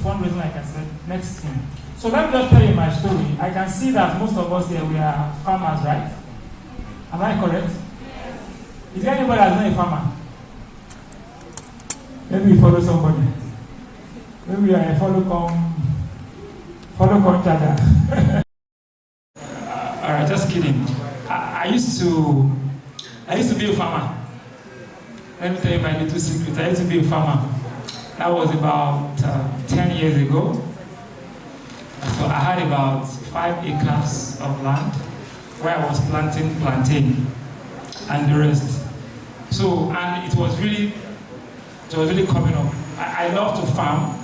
fundraising, like I said, next thing. So let me just tell you my story. I can see that most of us here, we are farmers, right? Am I correct? Is there anybody that's not a farmer? Maybe you follow somebody. Maybe you are a follow chada. Alright, just kidding. I used to be a farmer. Let me tell you my little secret. I used to be a farmer. That was about 10 years ago. So I had about 5 acres of land where I was planting plantain and the rest. So, and it was really coming up. I love to farm.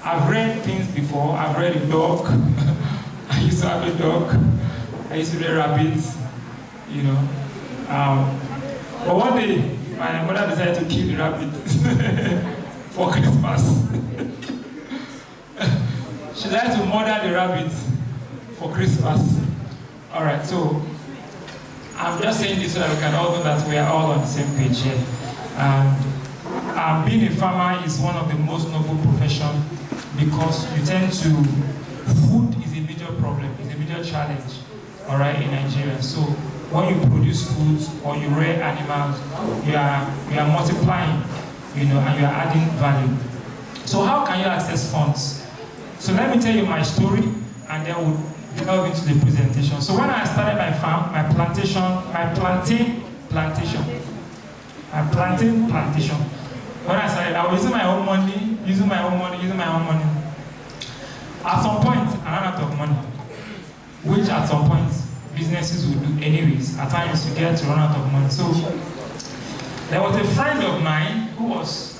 I've read things before. I've read a dog. I used to have a dog. I used to read rabbits, you know. But one day, my mother decided to kill the rabbit for Christmas. She decided to murder the rabbit for Christmas. All right, so I'm just saying this so that we can all know that we are all on the same page here. And being a farmer is one of the most noble professions because you tend to, food is a major problem, it's a major challenge, all right, in Nigeria. So when you produce foods or you rear animals, you are multiplying, you know, and you are adding value. So how can you access funds? So let me tell you my story, and then we'll delve into the presentation. So when I started my farm, my plantain plantation. When I started, I was using my own money. At some point, I ran out of money, which at some point, businesses will do anyways. At times, you get to run out of money. So there was a friend of mine who was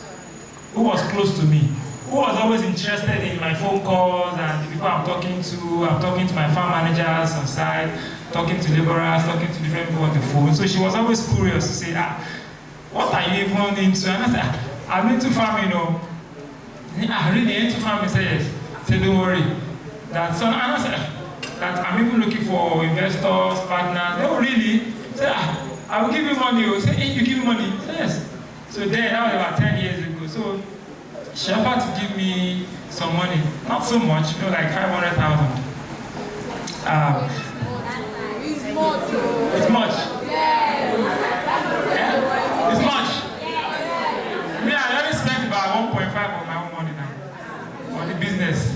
close to me, who was always interested in my phone calls and the people I'm talking to my farm managers on site, talking to laborers, talking to different people on the phone. So she was always curious to say, what are you even into? And I said, I'm into farming, you know. Really into farming? Say yes. Say don't worry. And I said, that I'm even looking for investors, partners. Oh really? Say, I will give you money. Say, hey, you give me money? Say yes. So then, that was about 10 years ago. So she offered to give me some money. Not so much, you know, like 500,000. It's much. Yeah? It's much. Me, I only spent about 1.5 of my own money now on the business.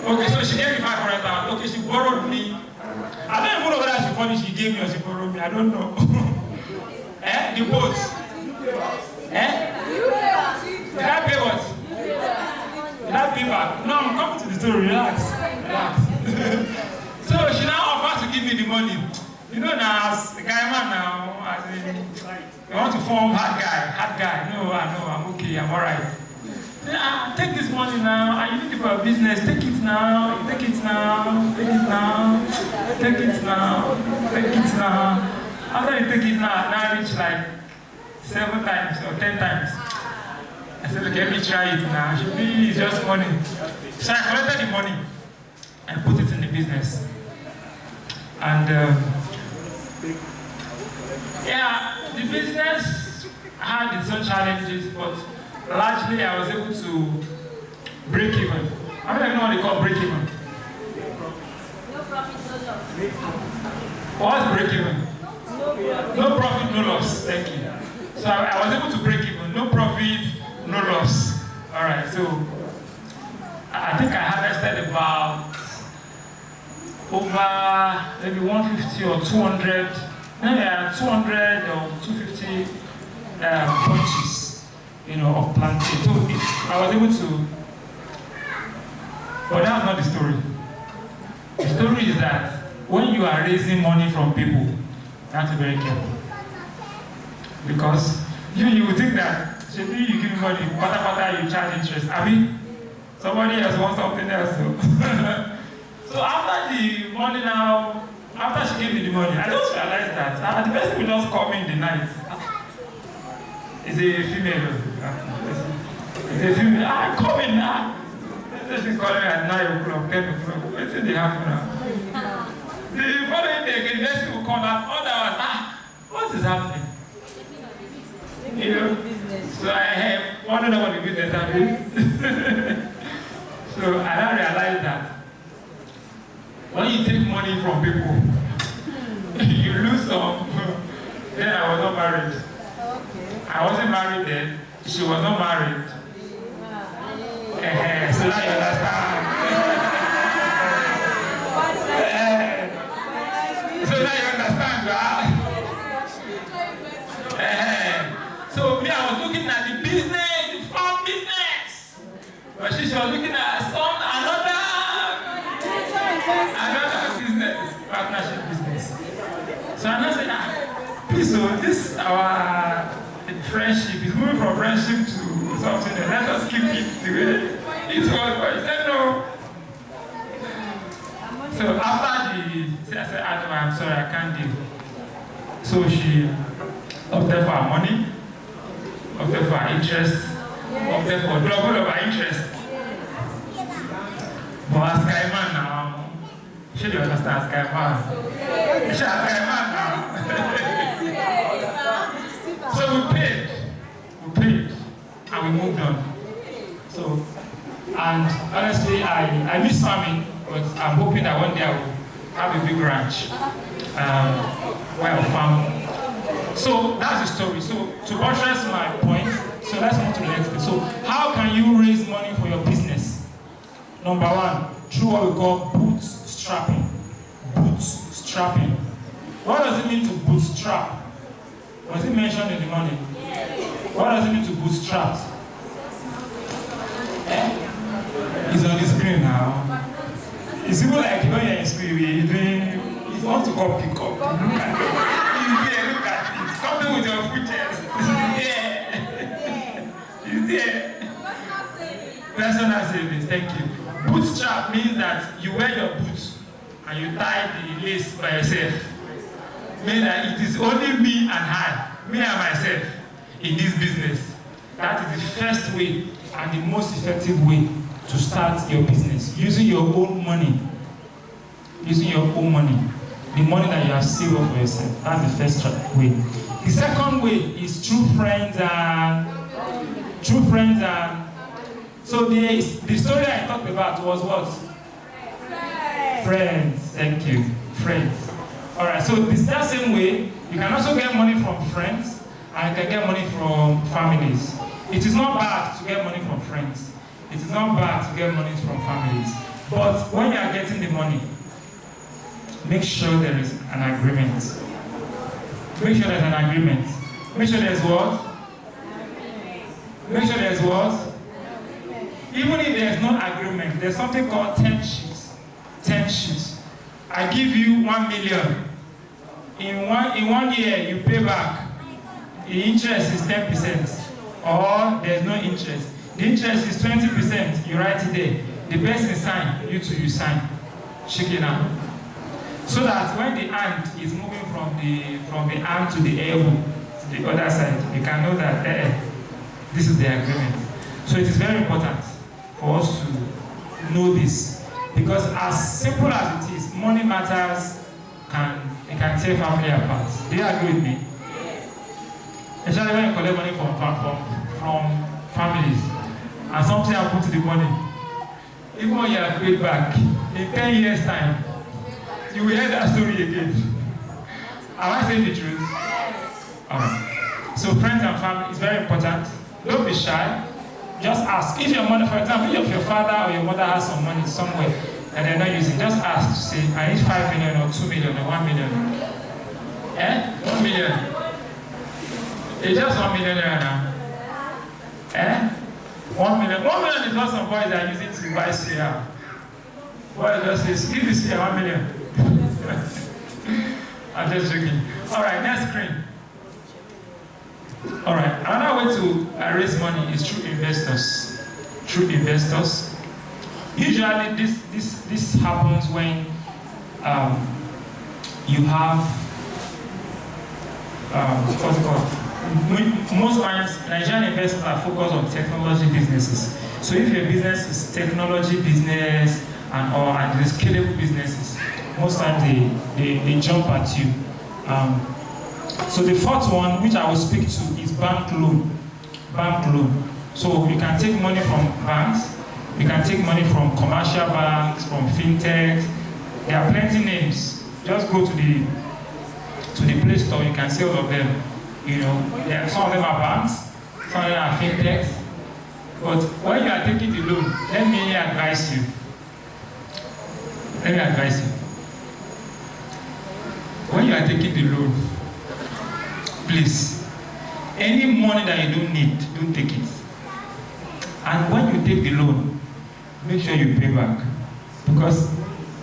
Okay, so she gave me 500,000. Okay, she borrowed me. I don't even know whether she called it she gave me or she borrowed me. I don't know. The boat. Did I pay what? Did I pay back? No, I'm coming to the story. Relax. So she now offers to give me the money. You know now, as a guy man now, as in, you want to form hard guy. No, I know, I'm okay, I'm alright. Take this money now, and you need it for a business. Take it now. After you take it now I reach like 7 times or 10 times. I said, okay, let me try it now. Should be just money. So I collected the money and put it in the business. And the business had its own challenges, but largely I was able to break even. I don't know what they call break even. No profit, no loss. What's break even? No profit, no loss. Thank you. So I was able to break even. No profit, no loss. Alright, so I think I harvested about over maybe 150 or 200, 200 or 250 bunches, you know, of plantain. So I was able to, but that's not the story. The story is that when you are raising money from people, you have to be very careful. Because you would think that, maybe you give me money, pata you charge interest. I mean, somebody else wants something else. So after the money now, after she gave me the money, I just realized that the person will just call me in the night. It's a female. It's a female. Come in now. She's calling me at 9 o'clock, 10 o'clock. What's in the half now? The following day, the next will come out. All that was, what is happening? You know? So I have, want to know what the business happening. So I now realized that when you take money from people, you lose some. Then I was not married. Okay. I wasn't married then. She was not married. So now you understand. So now you understand, right? So me, I was looking at the business, the farm business. But she was looking at another business, partnership business. So I now said, please, so this our friendship is moving from friendship to something else. Let us keep it the way it was. But he said no. So after I said, I'm sorry, I can't deal. So she opted for her money, opted for her interest, opted for double of her interest. But as Sky Man now, she don't understand Sky Man. She's Sky Man now. So we paid, and we moved on. So, and honestly, I miss farming, but I'm hoping that one day I will have a big ranch where I'll farm. So that's the story. So to buttress my point, so let's move to the next thing. So how can you raise money for your business? Number one, through what we call bootstrapping. Bootstrapping. What does it mean to bootstrap? Was it mentioned in the money? What does it mean to bootstrap? It's on the screen now. It's even like when you're in school, you're doing, if you want to come pick up, look at it. Something with your foot chest. It's there. Personal savings, thank you. Bootstrap means that you wear your boots and you tie the lace by yourself. Means that it is only me and me and myself in this business. That is the first way and the most effective way to start your business. Using your own money. Using your own money. The money that you have saved up for yourself. That's the first way. The second way is through friends and so the story I talked about was what? Friends. Thank you. Friends. Alright, so it's that same way. You can also get money from friends and you can get money from families. It is not bad to get money from friends. It is not bad to get money from families. But when you are getting the money, make sure there is an agreement. Make sure there's an agreement. Make sure there's what? Make sure there's what? Even if there's no agreement, there's something called 10 sheets. 10 sheets. I give you 1 million. In one year, you pay back. The interest is 10%. Or there's no interest. The interest is 20%. You write it there. The person sign, you too, you sign. Shake it out. So that when the ant is moving from the arm to the elbow, to the other side, you can know that this is the agreement. So it is very important for us to know this. Because as simple as it is, money matters it can tear family apart. Do you agree with me? Especially when you collect money from families and something happens to the money. Even when you are paid back, in 10 years' time, you will hear that story again. Am I saying the truth? Alright. So friends and family is very important. Don't be shy. Just ask. If your mother, for example, if your father or your mother has some money somewhere and they're not using, just ask to say, I need 5 million or 2 million or 1 million. 1 million. It's just 1 million now. 1 million. 1 million is what some boys are using to buy cereal. Boy just says, give this here 1 million. I'm just joking. Alright, next screen. Alright, another way to raise money is through investors. Through investors. Usually this happens when you have what's it called? Most times Nigerian investors are focused on technology businesses. So if your business is technology business and the scalable businesses, most times they jump at you. So the fourth one, which I will speak to, is bank loan. Bank loan. So you can take money from banks. You can take money from commercial banks, from fintech. There are plenty names. Just go to the Play Store. You can see all of them. You know, some of them are banks, some of them are fintechs. But when you are taking the loan, let me advise you. When you are taking the loan, please, any money that you don't need, don't take it. And when you take the loan, make sure you pay back. Because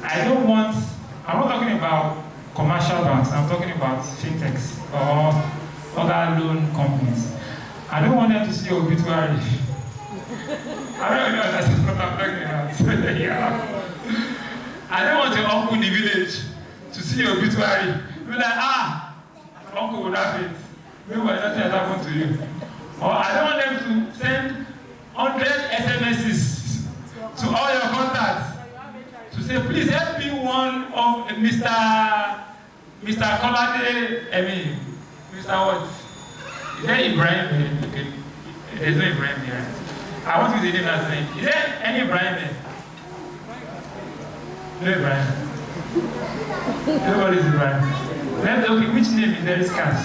I'm not talking about commercial banks, I'm talking about fintechs or other loan companies. I don't want them to see your obituary. I don't know that's what I'm talking about. Yeah. I don't want your uncle in the village to see your obituary. Be like, uncle would have it. Maybe nothing has happened to you. Or I don't want them to send 100 SMSs to all your contacts to say, please help me one of Mr. Kolade, Mr. What? Is there Ibrahim here? Okay. There's no Ibrahim here. I want to use the name last name. Is there any Ibrahim here? No Ibrahim. Nobody is Ibrahim. Okay, which name is there? Scarce.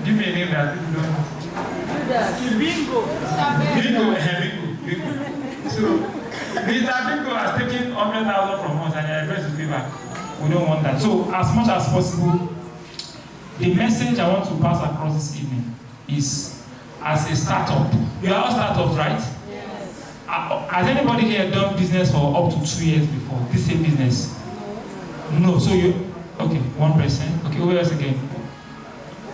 Give me a name that people don't. Bingo. Bingo. So, Mr. Bingo has taken 100,000 from us and you're ready to pay back. We don't want that. So, as much as possible, the message I want to pass across this evening is, as a startup, you are all startups, right? Yes. Has anybody here done business for up to 2 years before? This same business? No. So okay, 1%. Okay, who else again?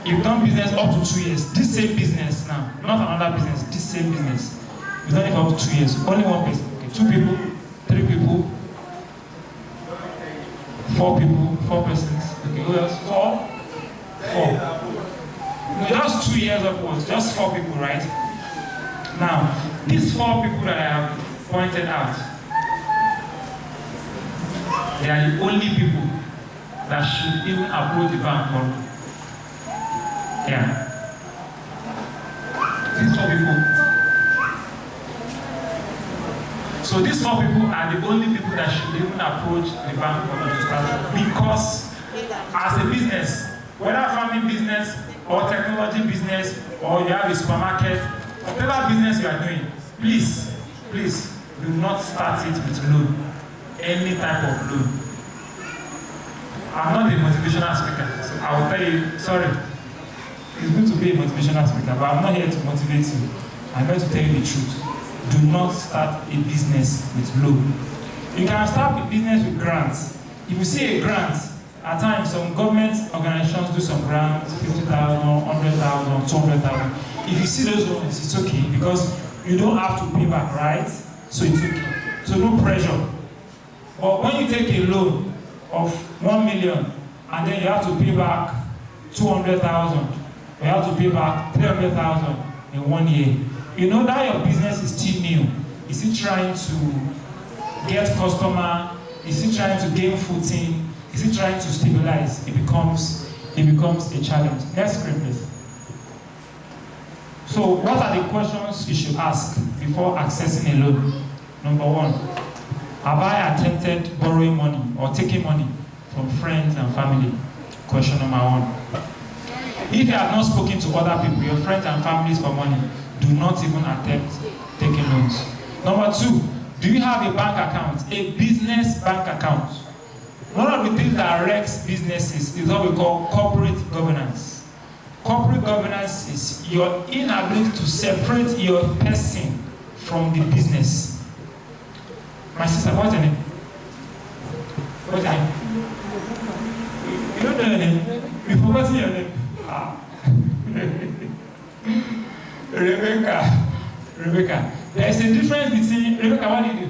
You've done business up to 2 years. This same business now, not another business. This same business. You've done it for up to 2 years. Only 1 person. Okay, 2 people, 3 people, 4 people, 4 persons. Okay, who else? 4. No, just 2 years upwards, just 4 people, right? Now, these 4 people that I have pointed out, they are the only people that should even approach the bank or these 4 people. So these 4 people are the only people that should even approach the bank for to start. Because as a business, whether farming business or technology business, or you have a supermarket, whatever business you are doing, please do not start it with loan. Any type of loan. I'm not a motivational speaker, so I will tell you, sorry. It's good to be a motivational speaker, but I'm not here to motivate you. I'm here to tell you the truth. Do not start a business with loan. You can start a business with grants. If you see a grant, at times, some government organizations do some grants, 50,000, 100,000, 200,000. If you see those loans, it's okay because you don't have to pay back, right? So it's okay. So no pressure. But when you take a loan of 1 million and then you have to pay back 200,000, you have to pay back 300,000 in 1 year. You know that your business is still new. Is it trying to get customer? Is it trying to gain footing? Is it trying to stabilize? It becomes a challenge. Next screen, please. So, what are the questions you should ask before accessing a loan? Number 1, have I attempted borrowing money or taking money from friends and family? Question number 1. If you have not spoken to other people, your friends and families for money, do not even attempt taking loans. Number 2, do you have a bank account, a business bank account? One of the things that wrecks businesses is what we call corporate governance. Corporate governance is your inability to separate your person from the business. My sister, what's your name? What's your name? You don't know your name? You forgot your name? Rebecca. There is a difference between Rebecca. What do you do?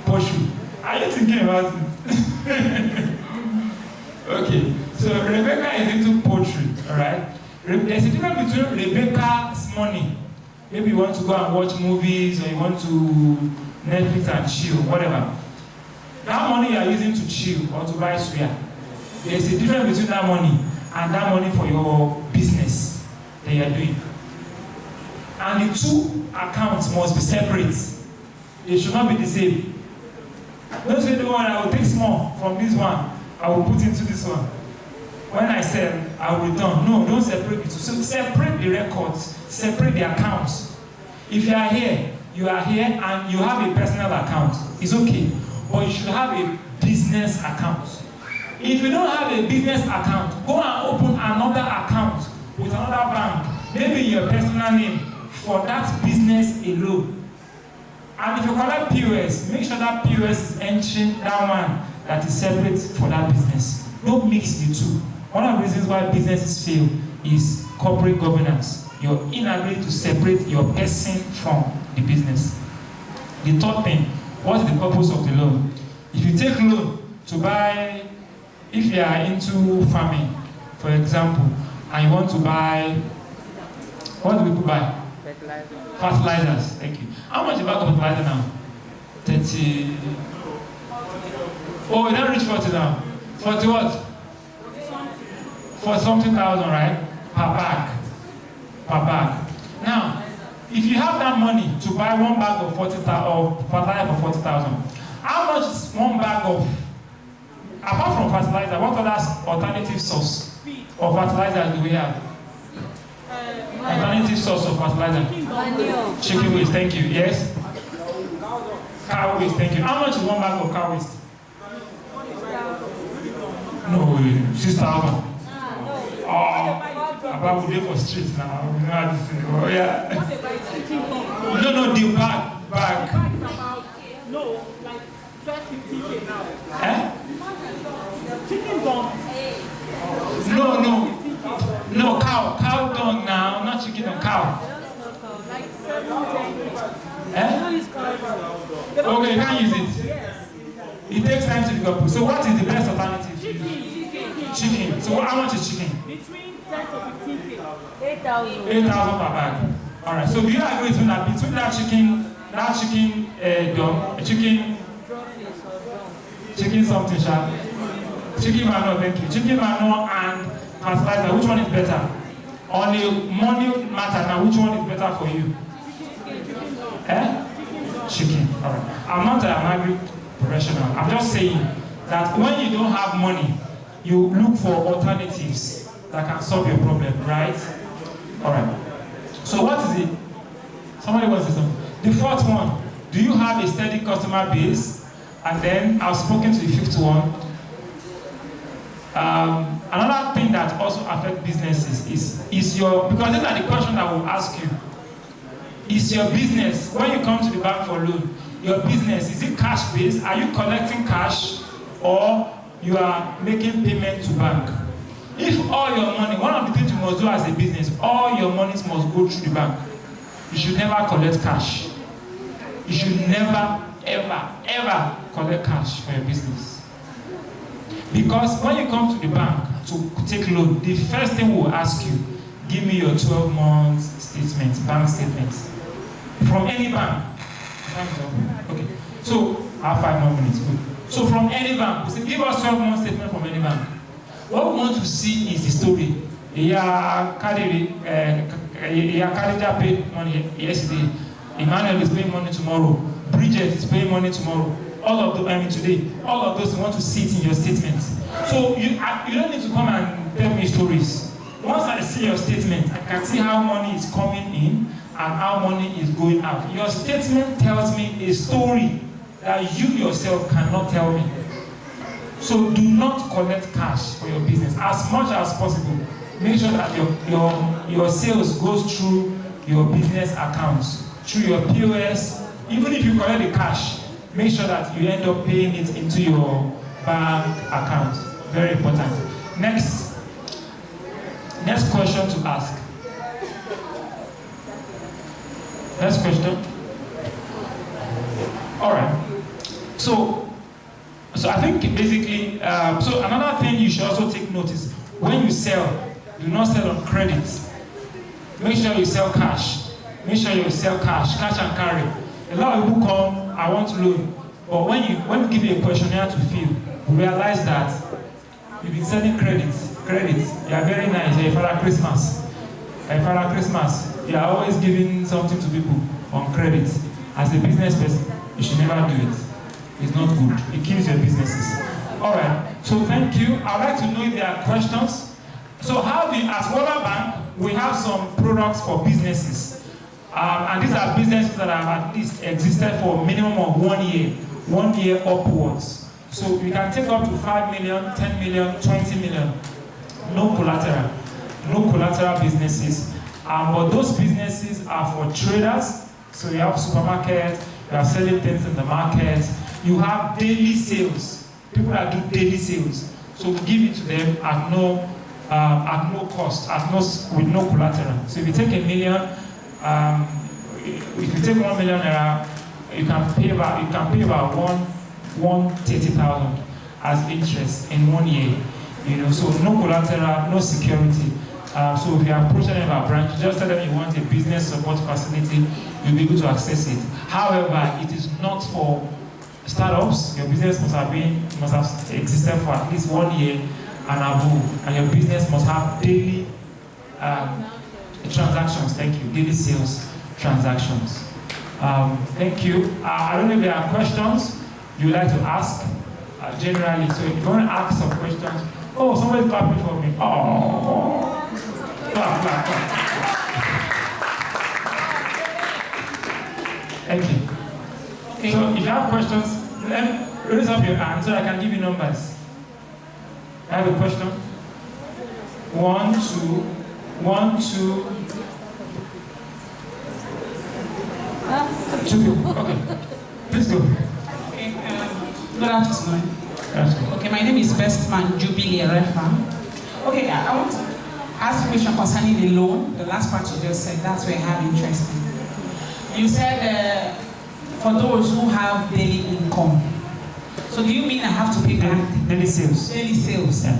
Porsche. Are you thinking about it? Okay, so Rebecca is into poetry, alright? There's a difference between Rebecca's money. Maybe you want to go and watch movies, or you want to Netflix and chill, whatever. That money you are using to chill or to buy suya, there's a difference between that money and that money for your business that you are doing. And the two accounts must be separate. They should not be the same. Don't say the one I will take small from this one, I will put into this one. When I sell, I will return. No, don't separate the two. So separate the records, separate the accounts. If you are here and you have a personal account, it's okay. But you should have a business account. If you don't have a business account, go and open another account with another bank, maybe your personal name, for that business alone. And if you collect POS, make sure that POS is entering that one that is separate for that business. Don't mix the two. One of the reasons why businesses fail is corporate governance. Your inability to separate your person from the business. The third thing, what's the purpose of the loan? If you take loan to buy, if you are into farming, for example, and you want to buy, what do people buy? Fertilizers. Thank you. How much is a bag of fertilizer now? 30. Oh, we don't reach 40 now. 40 what? For something thousand, right? Per bag. Per bag. Now, if you have that money to buy one bag of 40,000 of fertilizer for 40,000, how much is one bag of, apart from fertilizer, what other alternative source of fertilizer do we have? Alternative source of fertilizer? Chicken waste, thank you. Yes? Cow waste, thank you. How much is one bag of cow waste? No, 6,000. Oh, about we for streets now. We know how to say, oh yeah. No, the bag. No, like 12-15K now. Eh? Chicken dung. No, cow dung now, not chicken or cow. Like 7-10K. Eh? Okay, you can't use it. Yes. It takes time to develop. So what is the best alternative? Chicken. So how much is chicken? Between 10 to 15K. 8,000 per bag. Alright, so do you agree with me that between that chicken something, chicken manure, thank you. Chicken manure and fertilizer, which one is better? On the money matter now, which one is better for you? Chicken. Alright. I'm not an agri professional. I'm just saying that when you don't have money, you look for alternatives that can solve your problem, right? Alright. So what is it? Somebody wants to say something. The fourth one, do you have a steady customer base? And then I've spoken to the fifth one. Another thing that also affects businesses is your, because these are the questions I will ask you. Is your business, when you come to the bank for loan, your business, is it cash based? Are you collecting cash or you are making payment to bank? If all your money, one of the things you must do as a business, all your monies must go through the bank. You should never collect cash. You should never, ever collect cash for your business. Because when you come to the bank to take loan, the first thing we'll ask you, give me your 12 months statements, bank statements. From any bank. Okay. So, I have 5 more minutes. Good. So from any bank, we say, give us 12 months statement from any bank. What we want to see is the story. Khadija paid money yesterday. Emmanuel is paying money tomorrow. Bridget is paying money tomorrow. All of them, today. All of those, you want to see it in your statement. So you don't need to come and tell me stories. Once I see your statement, I can see how money is coming in and how money is going out. Your statement tells me a story that you yourself cannot tell me. So do not collect cash for your business. As much as possible, make sure that your sales goes through your business accounts, through your POS. Even if you collect the cash, make sure that you end up paying it into your bank account. Very important. Next question to ask. Next question. All right. So I think basically, so another thing you should also take notice, when you sell, do not sell on credit. Make sure you sell cash. Make sure you sell cash and carry. A lot of people come, I want to loan, but when we give you a questionnaire to fill, you realize that you've been selling credit. You are very nice. You're Father Christmas. you are always giving something to people on credit. As a business person, you should never do it. It's not good. It kills your businesses. All right. So thank you. I'd like to know if there are questions. So as World Bank, we have some products for businesses. And these are businesses that have at least existed for a minimum of 1 year upwards. So we can take up to 5 million, 10 million, 20 million. No collateral businesses. But those businesses are for traders. So you have supermarkets, you are selling things in the market, you have daily sales. People that do daily sales. So we give it to them at no cost, with no collateral. So if you take $1 million, if you take 1 million naira, you can pay about 130,000 as interest in 1 year. So no collateral, no security. So if you approach any of our branch, just tell them you want a business support facility, you'll be able to access it. However, it is not for startups. Your business must have existed for at least 1 year and above, and your business must have daily transactions. Thank you. Daily sales transactions. Thank you. I don't know if there are questions you'd like to ask generally. So if you want to ask some questions, oh, somebody's clapping for me. Oh, clap. Thank you. Okay. So if you have questions, raise up your hand so I can give you numbers. I have a question. 1, 2, 1, 2. 2 people. Okay. Please go. Okay. Good afternoon. Okay, my name is Bestman Jubilee Refa. Okay, I want to ask a question concerning the loan. The last part you just said, that's where I have interest in. You said for those who have daily income. So do you mean I have to pay back? Daily sales. Daily sales. Yeah.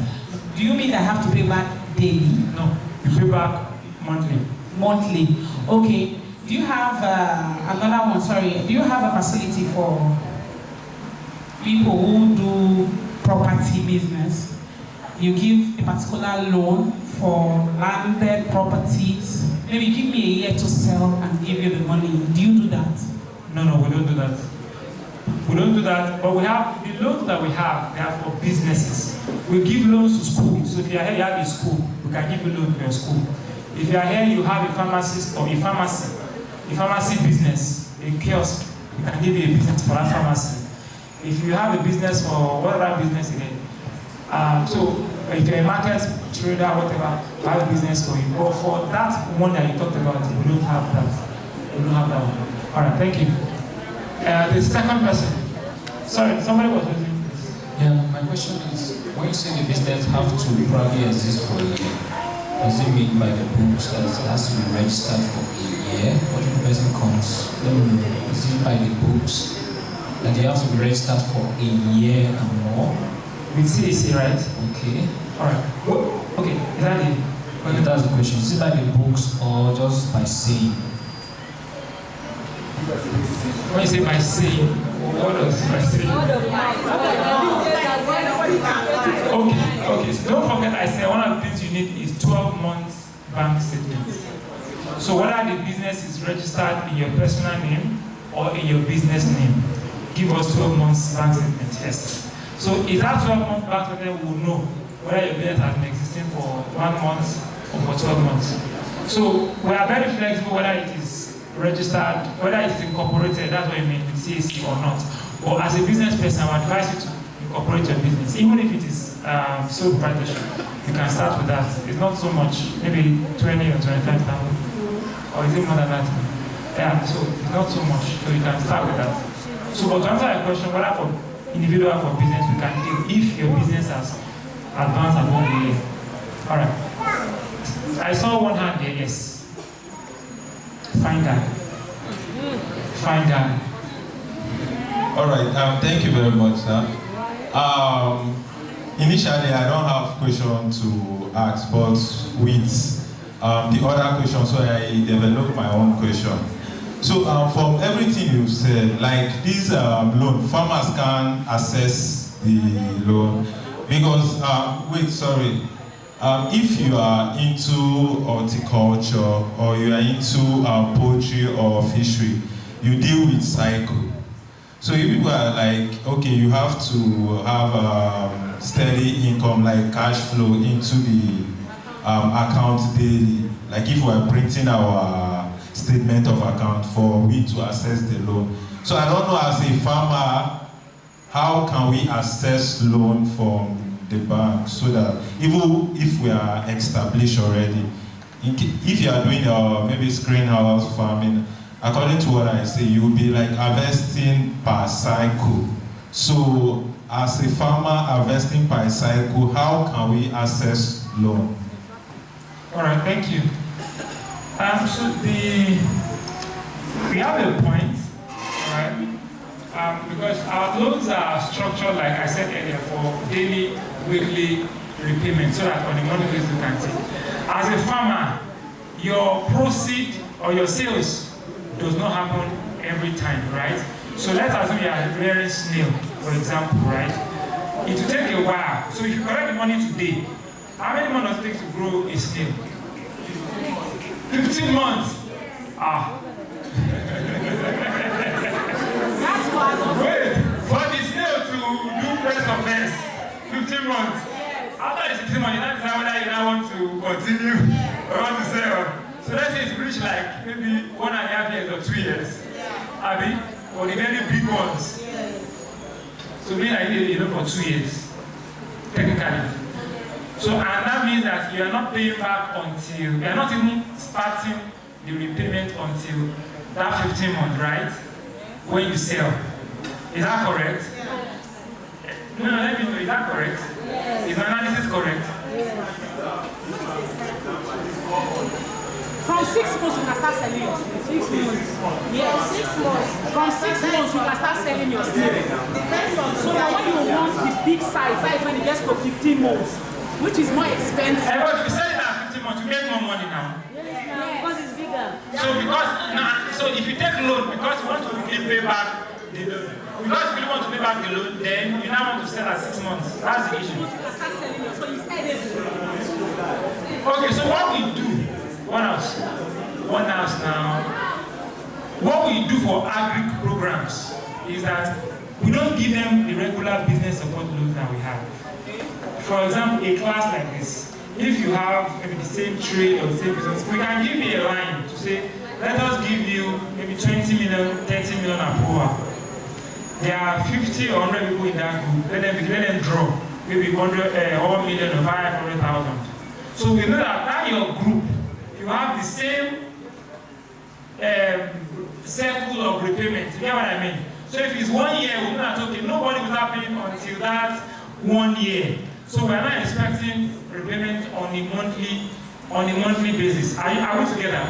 Do you mean I have to pay back daily? No, you pay back monthly. Monthly. Okay. Do you have another one? Sorry. Do you have a facility for people who do property business? You give a particular loan for landed properties. Maybe give me a year to sell and give you the money. Do you do that? No, we don't do that. We don't do that, but we have the loans that we have. They are for businesses. We give loans to schools. So if you are here, you have a school, we can give you loan for your school. If you are here, you have a pharmacist or a pharmacy business, a kiosk, we can give you a business for that pharmacy. If you have a business for whatever business again, so if you're a market trader, whatever, we have a business for you. But for that one that you talked about, we don't have that. We don't have that one. All right, thank you. The second person. Sorry, somebody was raising this. Yeah, my question is, when you say the business have to probably exist for a year, does it mean by the books that it has to be registered for a year? What if the person comes? Is it by the books that they have to be registered for a year and more? With CAC, right? Okay. All right. Okay, is that it? Okay, that's the question. Is it by the books or just by saying? When you say by saying, what does by saying? Okay. So don't forget, I said one of the things you need is 12 months bank statements. So whether the business is registered in your personal name or in your business name, give us 12 months bank statement, yes. So is that 12 months bank statement, we will know whether your business has been existing for 1 month or for 12 months. So we are very flexible whether it is registered, whether it's incorporated, that's what you mean with CAC or not. Or as a business person, I would advise you to incorporate your business. Even if it is sole proprietorship, you can start with that. It's not so much, maybe 20 or 25,000. Or is it more than that? Yeah, so it's not so much. So you can start with that. So but to answer your question, whether for individual or for business, we can deal if your business has advanced above the year. Alright. I saw one hand there, yes. Fine guy. Fine guy. All right. Thank you very much, sir. Initially, I don't have question to ask, but with the other question, so I developed my own question. So from everything you said, like this loan, farmers can access the loan because If you are into horticulture or you are into poultry or fishery, you deal with cycle. So if people are like, okay, you have to have steady income, like cash flow into the account daily. Like if we are printing our statement of account for we to access the loan. So I don't know, as a farmer, how can we access loan from the bank so that even if we are established already, if you are doing maybe greenhouse farming, according to what I say, you will be like harvesting per cycle. So as a farmer harvesting per cycle, how can we access loan? All right, thank you. So we have a point, right? Because our loans are structured, like I said earlier, for daily, weekly repayment, so that on a monthly basis you can take. As a farmer, your proceed or your sales does not happen every time, right? So let's assume you are rearing snail, for example, right? It will take a while. So if you collect the money today, how many months does it take to grow a snail? 15 months. Wait, for the snail to do first offense, 15 months. After the 15 months, you don't decide whether you now want to continue or want to sell. So let's say it's reached like maybe 1.5 years or 2 years. Abi, or the very big ones. So mean like for 2 years, technically. So and that means that you are not paying back until you are not even starting the repayment until that 15 months, right? When you sell. Is that correct? No, let me know, is that correct? Is my analysis correct? From 6 months you can start selling your snail. 6 months. Yes, 6 months. From 6 months you can start selling your snail. So now when you want the big size, that is when it gets to 15 months, which is more expensive. Hey, but if you sell it at 15 months, you get more money now. Because it's bigger. So so if you take loan because you want to really pay back the loan, because if you don't want to pay back the loan, then you now want to sell at 6 months. That's the issue. You can start selling your, so you sell it. Okay, so what we do, one house now. What we do for agri programs is that we don't give them the regular business support loans that we have. For example, a class like this, if you have maybe the same trade or the same business, we can give you a line to say, let us give you maybe 20 million, 30 million approval. There are 50 or 100 people in that group. Let them draw maybe 1 million or 500,000. So we know that your group, you have the same circle of repayment. You get what I mean? So if it's 1 year, we know that okay, nobody will start paying until that 1 year. So we're not expecting repayment on a monthly basis. Are we together?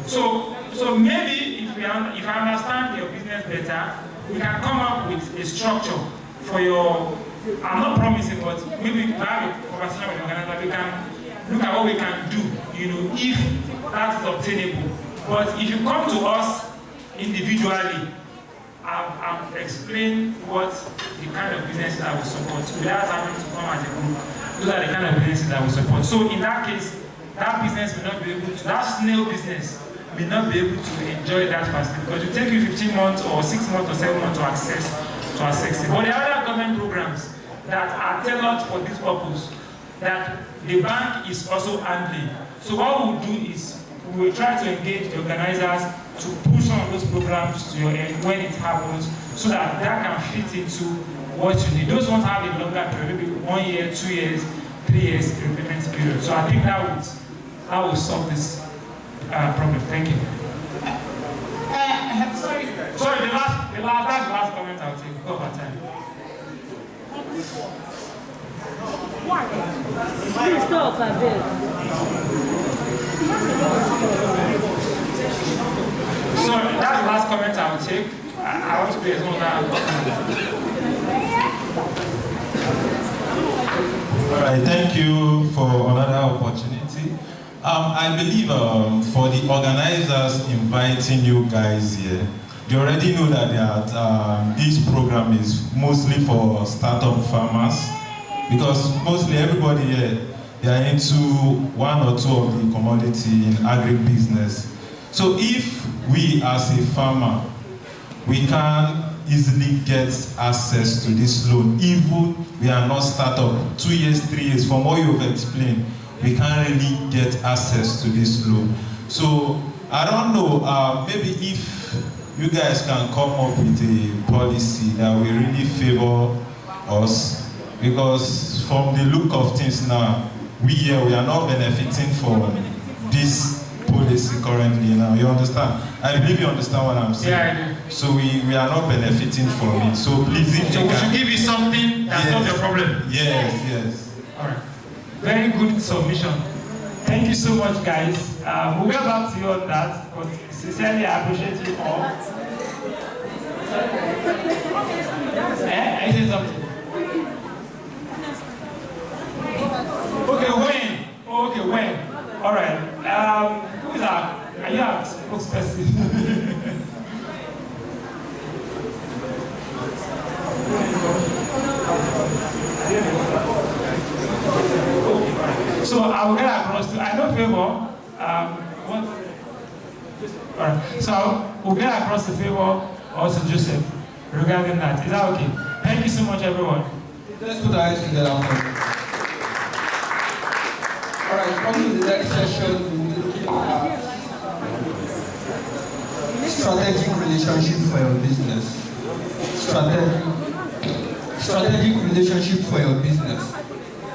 So maybe if I understand your business better, we can come up with a structure for your. I'm not promising, but maybe we have a conversation with the organizer. We can look at what we can do. If that is obtainable. But if you come to us individually, I've explained what the kind of businesses that we support without having to come as a group. Those are the kind of businesses that we support. So in that case, that business may not be able to, that snail business may not be able to enjoy that facility because it will take you 15 months or 6 months or 7 months to access it. But there are other government programs that are tailored for this purpose that the bank is also handling. So what we'll do is we will try to engage the organizers to push some of those programs to your end when it happens so that can fit into what you need. Those ones have a longer period, maybe 1 year, 2 years, 3 years repayment period. So I think that will solve this problem. Thank you. Sorry, that's the last comment I'll take. Go over time. Please talk a bit. So that's the last comment I will take. I want to be as long All right, thank you for another opportunity. I believe for the organizers inviting you guys here, they already know that this program is mostly for startup farmers because mostly everybody here, they are into one or two of the commodity in agribusiness. So if we as a farmer, we can easily get access to this loan, even we are not startup. 2 years, 3 years, from what you've explained, we can't really get access to this loan. So I don't know, maybe if you guys can come up with a policy that will really favor us, because from the look of things now, we are not benefiting from this policy currently now. You understand? I believe you understand what I'm saying. Yeah, I do. So we are not benefiting from it. So please, if So you we should can, give you something that solves your problem. Yes, yes. All right. Very good submission. Thank you so much, guys. We'll get back to you on that, but sincerely, I appreciate you all. I say something. Okay, when? Okay, when? All right. Who is that? Are you a spokesperson? So I will get across to, I know favor. What? All right. So we'll get across the favor also Joseph regarding that. Is that okay? Thank you so much, everyone. Let's put our hands together. All right, coming to the next session, we'll be looking at strategic relationship for your business. Strategic relationship for your business.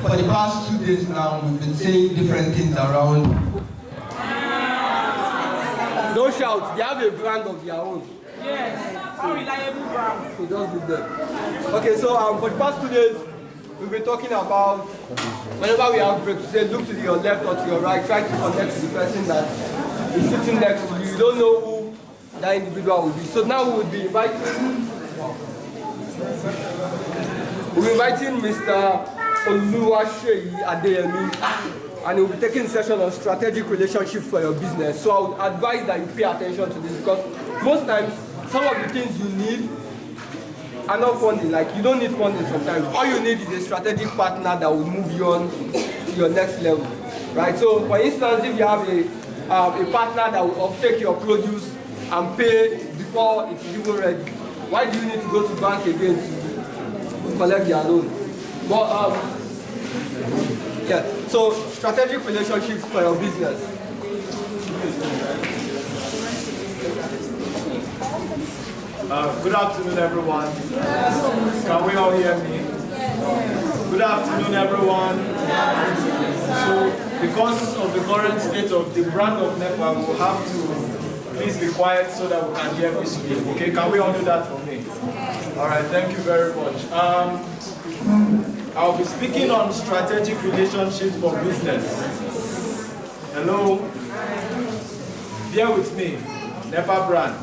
For the past 2 days now, we've been saying different things around. Don't shout, they have a brand of their own. Yes, how reliable brand. So just be there. Okay, so for the past 2 days, we've been talking about whenever we have break, to say look to your left or to your right, try to connect to the person that is sitting next to you. You don't know who that individual will be. So now we will be inviting Mr. Oluwaseyi Adeyemi, and we'll be taking a session on strategic relationships for your business. So I would advise that you pay attention to this, because most times some of the things you need are not funding. Like, you don't need funding sometimes. All you need is a strategic partner that will move you on to your next level, right? So, for instance, if you have a partner that will offtake your produce and pay before it's even ready, why do you need to go to bank again to collect your loan? But yeah. So, strategic relationships for your business. Good afternoon, everyone. Can we all hear me? Good afternoon, everyone. So, because of the current state of the brand of NEPA, we'll have to please be quiet so that we can hear me speak. Okay, can we all do that for me? All right, thank you very much. I'll be speaking on strategic relationships for business. Hello? Bear with me. NEPA brand.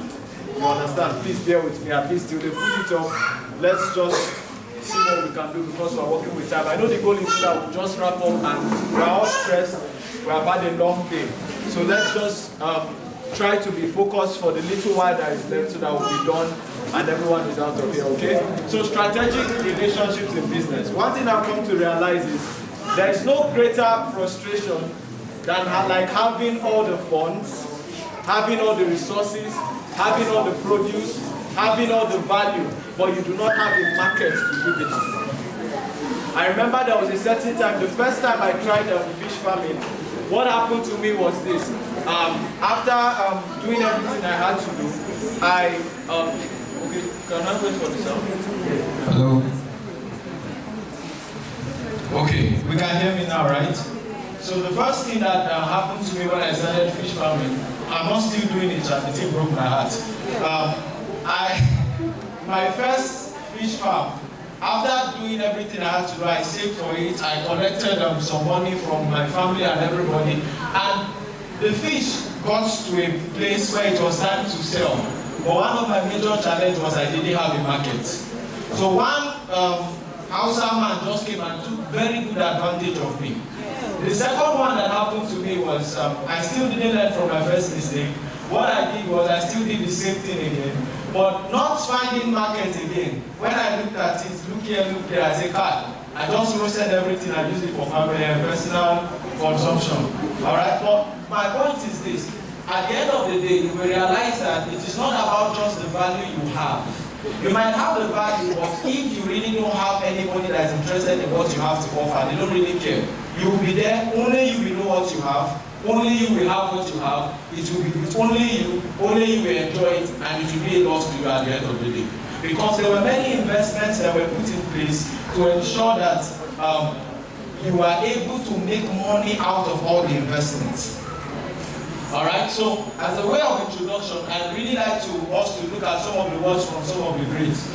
You understand? Please bear with me. At least till they put it up, let's just see what we can do, because we're working with time. I know the goal is that we'll just wrap up, and we're all stressed. We have had a long day. So let's just try to be focused for the little while that is left so that we'll be done and everyone is out of here, okay? So strategic relationships in business. One thing I've come to realize is there is no greater frustration than like having all the funds, having all the resources, having all the produce, having all the value, but you do not have a market to give it to. I remember there was a certain time, the first time I tried fish farming, what happened to me was this. After doing everything I had to do, okay, can I wait for the sound? Hello. Okay, we can hear me now, right? So the first thing that happened to me when I started fish farming, I'm not still doing it, and the thing broke my heart. My first fish farm, after doing everything I had to do, I saved for it, I collected some money from my family and everybody, and the fish got to a place where it was time to sell. But one of my major challenges was I didn't have a market. So one Hausa man just came and took very good advantage of me. The second one that happened to me was, I still didn't learn from my first mistake. What I did was I still did the same thing again, but not finding market again. When I looked at it, look here, I said, God, I just roasted everything. I used it for personal consumption. All right. But my point is this: at the end of the day, you will realize that it is not about just the value you have. You might have the value, but if you really don't have anybody that is interested in what you have to offer, they don't really care. You will be there. Only you will know what you have. Only you will have what you have. It will be with only you. Only you will enjoy it, and it will be a loss to you at the end of the day. Because there were many investments that were put in place to ensure that you are able to make money out of all the investments. All right. So, as a way of introduction, I'd really like us to look at some of the words from some of the greats.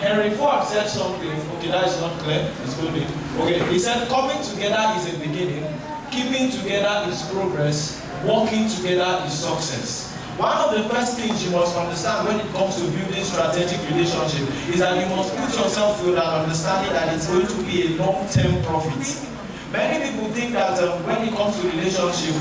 Henry Ford said something. Okay, that is not clear. It's going to be okay. He said, "Coming together is a beginning. Keeping together is progress. Working together is success." One of the first things you must understand when it comes to building strategic relationship is that you must put yourself through that understanding that it's going to be a long-term profit. Many people think that when it comes to relationship,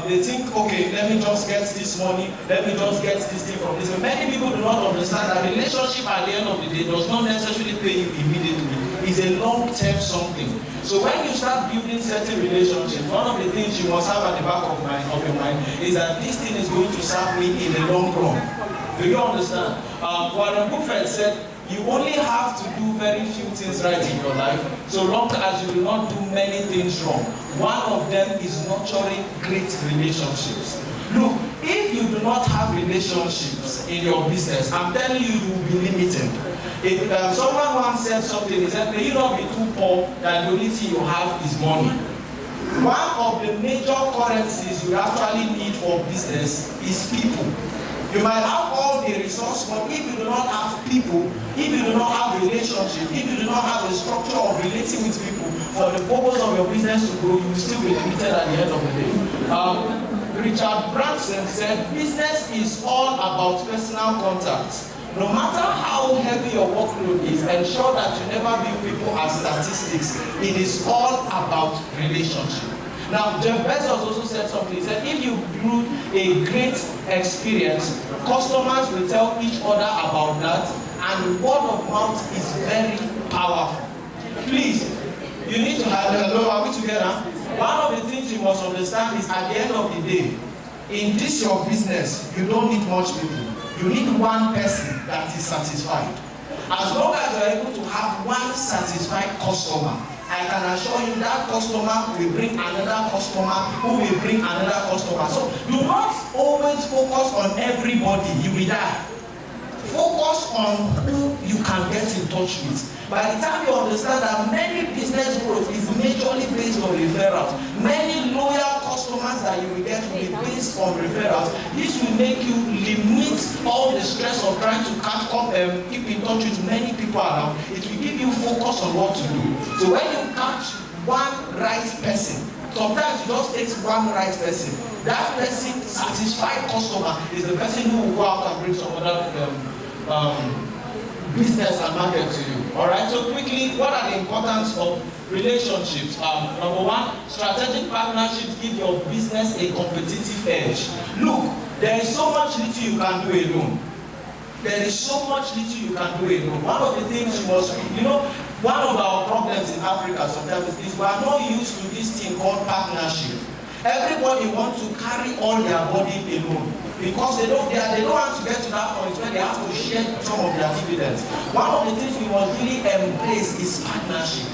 they think, okay, let me just get this money, let me just get this thing from this. But many people do not understand that relationship at the end of the day does not necessarily pay you immediately. It's a long-term something. So when you start building certain relationships, one of the things you must have at the back of your mind is that this thing is going to serve me in the long run. Do you understand? Warren Buffett said, you only have to do very few things right in your life, so long as you do not do many things wrong. One of them is nurturing great relationships. Look, if you do not have relationships in your business, I'm telling you, you will be limited. If someone once said something, he said, may you not be too poor that the only thing you have is money. One of the major currencies you actually need for business is people. You might have all the resources, but if you do not have people, if you do not have relationship, if you do not have a structure of relating with people for the purpose of your business to grow, you will still be limited at the end of the day. Richard Branson said, business is all about personal contact. No matter how heavy your workload is, ensure that you never view people as statistics. It is all about relationship. Now, Jeff Bezos also said something. He said, if you build a great experience, customers will tell each other about that, and word of mouth is very powerful. Please, you need to have, hello, are we together? One of the things you must understand is at the end of the day, in this your business, you don't need much people. You need one person that is satisfied. As long as you are able to have one satisfied customer, I can assure you that customer will bring another customer who will bring another customer. So do not always focus on everybody, you will die. Focus on who you can get in touch with. By the time you understand that many business growth is majorly based on referrals, many loyal customers that you will get will be based on referrals. This will make you limit all the stress of trying to keep in touch with many people around. It will give you focus on what to do. So when you catch one right person, sometimes it just takes one right person. That person, satisfied customer, is the person who will go out and bring some other business and market to you. Alright, so quickly, what are the importance of relationships? Number one, strategic partnerships give your business a competitive edge. Look, there is so much little you can do alone. There is so much little you can do alone. One of the things you must, one of our problems in Africa sometimes is we are not used to this thing called partnership. Everybody wants to carry all their body alone because they don't want to get to that point where they have to share some of their dividends. One of the things we must really embrace is partnership.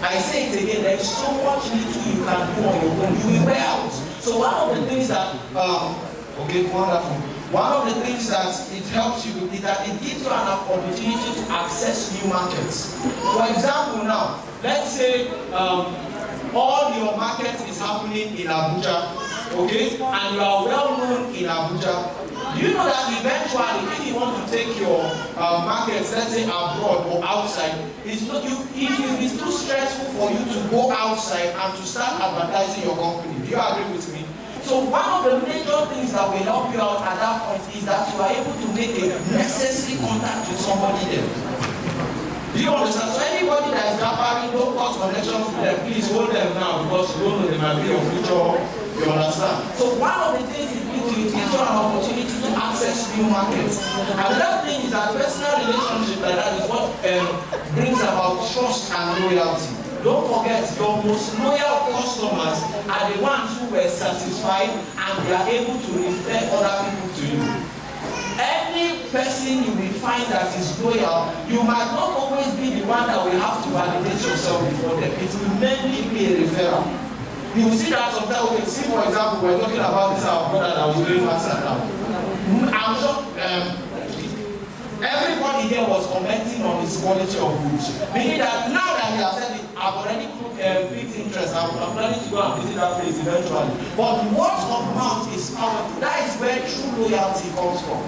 I say it again, there is so much little you can do on your own. You will wear out. So one of the things that, okay, wonderful. One of the things that it helps you is that it gives you an opportunity to access new markets. For example now, let's say all your market is happening in Abuja, okay? And you are well known in Abuja. Do you know that eventually, if you want to take your markets, let's say abroad or outside, it will be too stressful for you to go outside and to start advertising your company. Do you agree with me? So one of the major things that will help you out at that point is that you are able to make a necessary contact with somebody there. Do you understand? So anybody that is gathering no cause connections with them, please hold them now because you don't know they might be your future. You understand? So one of the things is it gives you an opportunity to access new markets. Another thing is that personal relationship like that is what brings about trust and loyalty. Don't forget, your most loyal customers are the ones who were satisfied and they are able to refer other people to you. Any person you will find that is loyal, you might not always be the one that will have to validate yourself before them. It will mainly be a referral. You will see that sometimes, okay, see for example, we're talking about this our brother that was doing master now. I'm sure everybody here was commenting on his quality of goods. Meaning that now that he has said it, I've already picked interest. I'm planning to go and visit that place eventually. But word of mouth is powerful. That is where true loyalty comes from.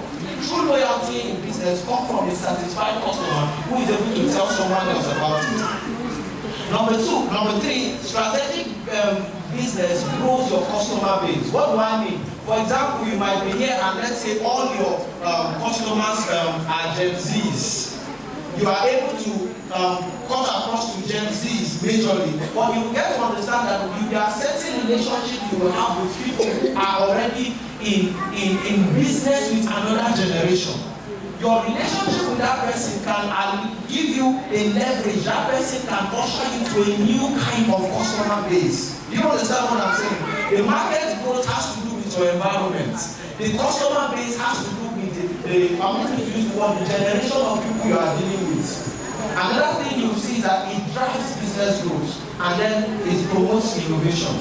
True loyalty in business comes from a satisfied customer who is able to tell someone else about it. Number three, strategic business grows your customer base. What do I mean? For example, you might be here and let's say all your customers are Gen Zs. You are able to cut across to Gen Zs majorly, but you get to understand that there are certain relationships you will have with people who are already in business with another generation. Your relationship with that person can give you a leverage. That person can usher you to a new kind of customer base. You understand what I'm saying? The market growth has to do with your environment. The customer base has to do with the generation of people you are dealing with. Another thing you see is that it drives business growth and then it promotes innovation.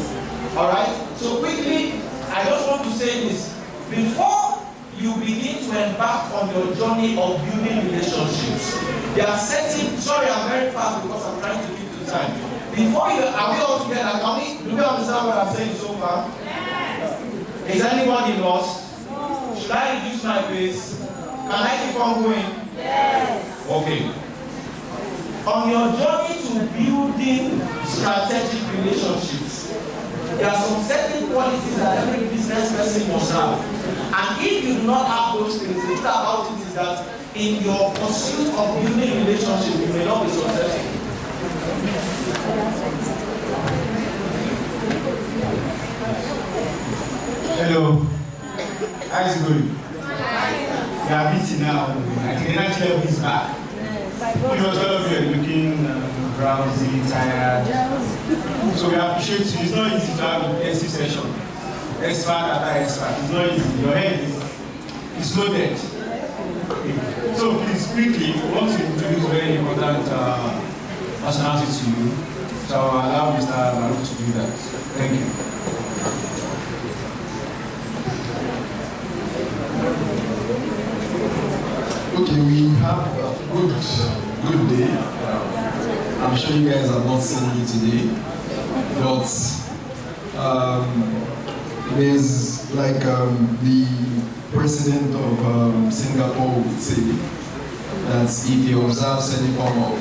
Alright? So quickly, I just want to say this. Before you begin to embark on your journey of building relationships, there are certain, sorry I'm very fast because I'm trying to keep to time. Before you, are we all together? Do we understand what I'm saying so far? Yes. Is anybody lost? No. Should I reduce my pace? Can I keep on going? Yes. Okay. On your journey to building strategic relationships, there are some certain qualities that every business person must have. And if you do not have those things, the thing about it is that in your pursuit of building relationships, you may not be successful. Hello. How is it going? You are busy now. I think the next level is back. You know, all of you are looking drowsy, tired. So we appreciate you. It's not easy to have an SC session. Expert after expert. It's not easy. Your head is loaded. Okay. So please, quickly, we want to introduce very important personality to you. So I'll allow Mr. Baruch to do that. Thank you. Okay, we have a good day. I'm sure you guys have not seen me today, but there's like the president of Singapore would say that if he observes any form of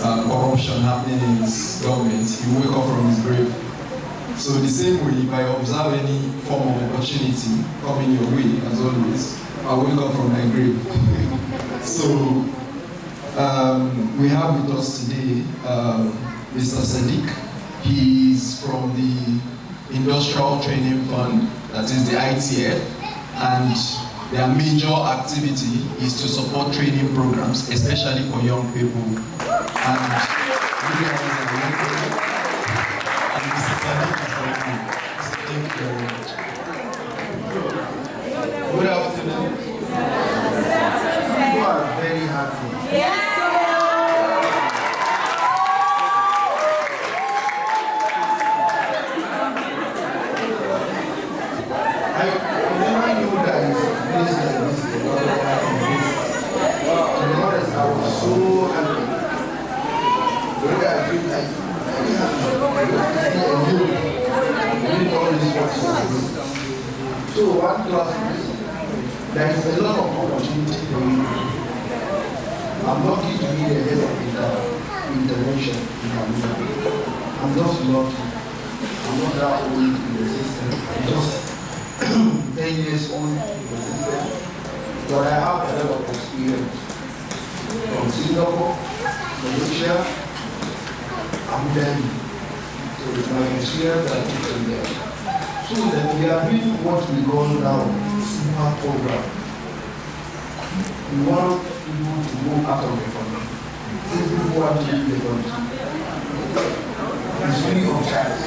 corruption happening in his government, he will wake up from his grave. So the same way, if I observe any form of opportunity coming your way, as always, I wake up from my grave. So we have with us today Mr. Sadiq. He is from the Industrial Training Fund, that is the ITF, and their major activity is to support training programs, especially for young people. And Mr. Sadiq is very good. Thank you very much. Good afternoon. You are very happy. Yes. I never knew that this like this. To be honest, I was so happy. The way I feel like very happy. Doing all this work. So one class, there is a lot of opportunity for you. I'm lucky to be the head of intervention in Abuja. I'm just lucky. I'm not that old in the system. I'm just 10 years old in the system. But I have a lot of experience. From Singapore, Malaysia, Abu Dhabi. So with my experience, I took them there. So then we are doing what we call now super program. We want people to go out of the country. Since people want to leave the country, it's free of charge.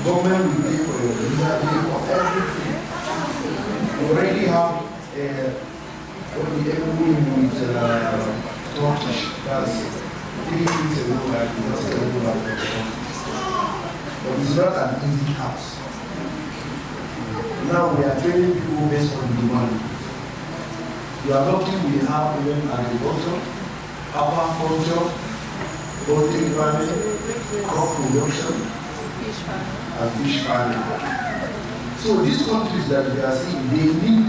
Government will pay for your visa, pay for everything. You already have what we with Turkish. That's 3 weeks ago, like we just tell you about the country. But it's not an easy task. Now we are training people based on demand. You are lucky we have even agriculture, aquaculture, poultry farming, crop production, and fish farming. So these countries that we are seeing, they need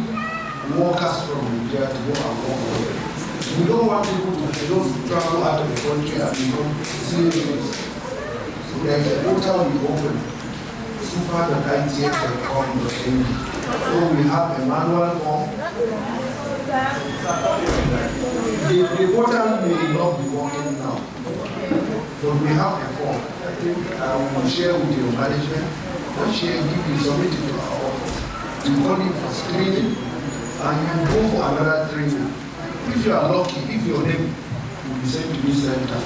workers from Nigeria to go and work for them. We don't want people to just travel out of the country and become slaves. So there is a portal we open, super.itf.com.ng. So we have a manual form. The portal may not be working now, but we have a form. I think I will share with your management. Once you give you submit it to our office, you call it for screening, and you go for another training. If you are lucky, if your name will be sent to this center,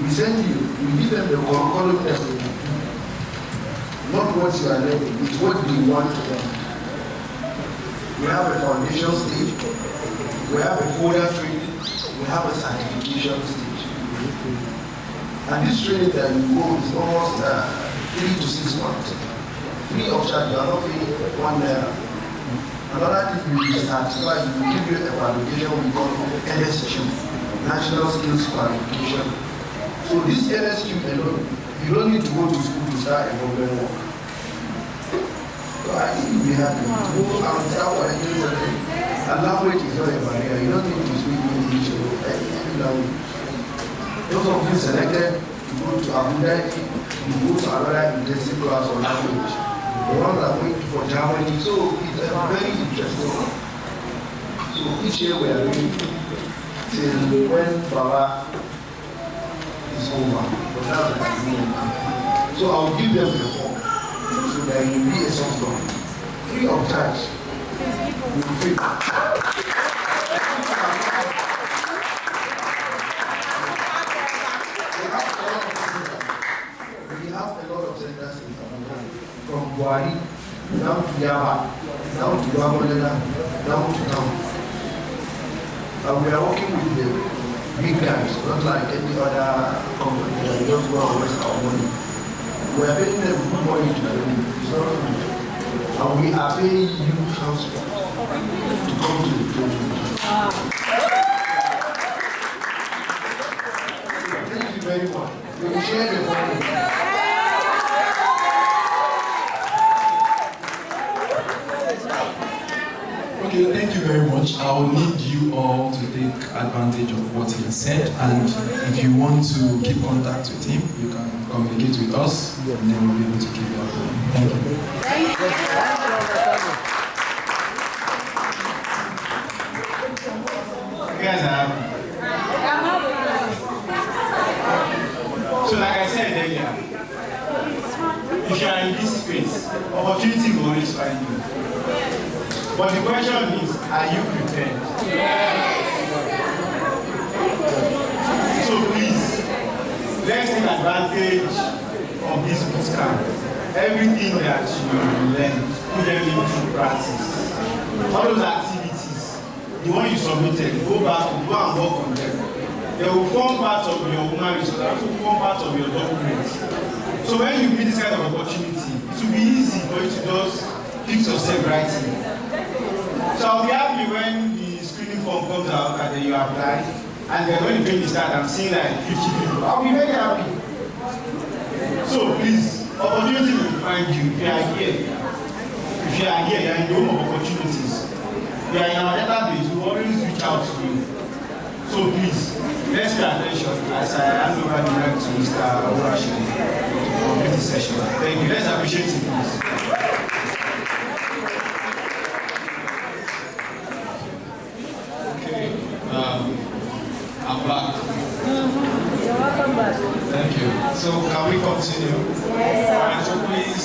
we send you, we give them the curriculum test. Not what you are learning, it's what you want to learn. We have a foundation stage, we have a folder training, we have a certification stage. And this training that you go is almost 3 to 6 months. Free of charge, you are not paying $1. Another thing we certify, we give you a qualification we call NSQ, National Skills Qualification. So this NSQ alone, you don't need to go to school to start a government work. So I think we have to go and start working with it. And language is not a barrier. You don't need to speak English or any language. Those of you selected to go to Abuja, you go to another intensive class on language. The ones that went for Germany, so it's very interesting. So each year we are doing till when Baba is over. But that's the beginning. So I'll give them the form so that you will be a software. Free of charge. You will pay. We have a lot of centers in Abuja. From Buhari down to Yaba, down to Babolena, down to town. And we are working with the big guys, not like any other company that just go and waste our money. We are paying them good money to train. It's not good. And we are paying you transport to come to the training. Thank you very much. We will share the money. Okay, thank you very much. I will need you all to take advantage of what he has said, and if you want to keep contact with him, you can communicate with us, and then we'll be able to keep that going. Thank you. You guys are happy. So like I said earlier, if you are in this space, opportunity will always find you. But the question is, are you prepared? So please, let's take advantage of this bootcamp. Everything that you learn, put them into practice. All those activities, the one you submitted, go back and go and work on them. They will form part of your human resources, they will form part of your documents. So when you meet this kind of opportunity, it will be easy for you to just fix yourself right here. So I'll be happy when the screening form comes out and then you apply, and then when the training starts, I'm seeing like 50 people. I'll be very happy. So please, opportunity will find you. If you are here, you are in the home of opportunities. You are in our database, we always reach out to you. So please, let's pay attention as I hand over the mic to Mr. Urashi for this session. Thank you. Let's appreciate him, please. I'm back. You're welcome back. Thank you. So can we continue? Yes, sir. Alright, so please,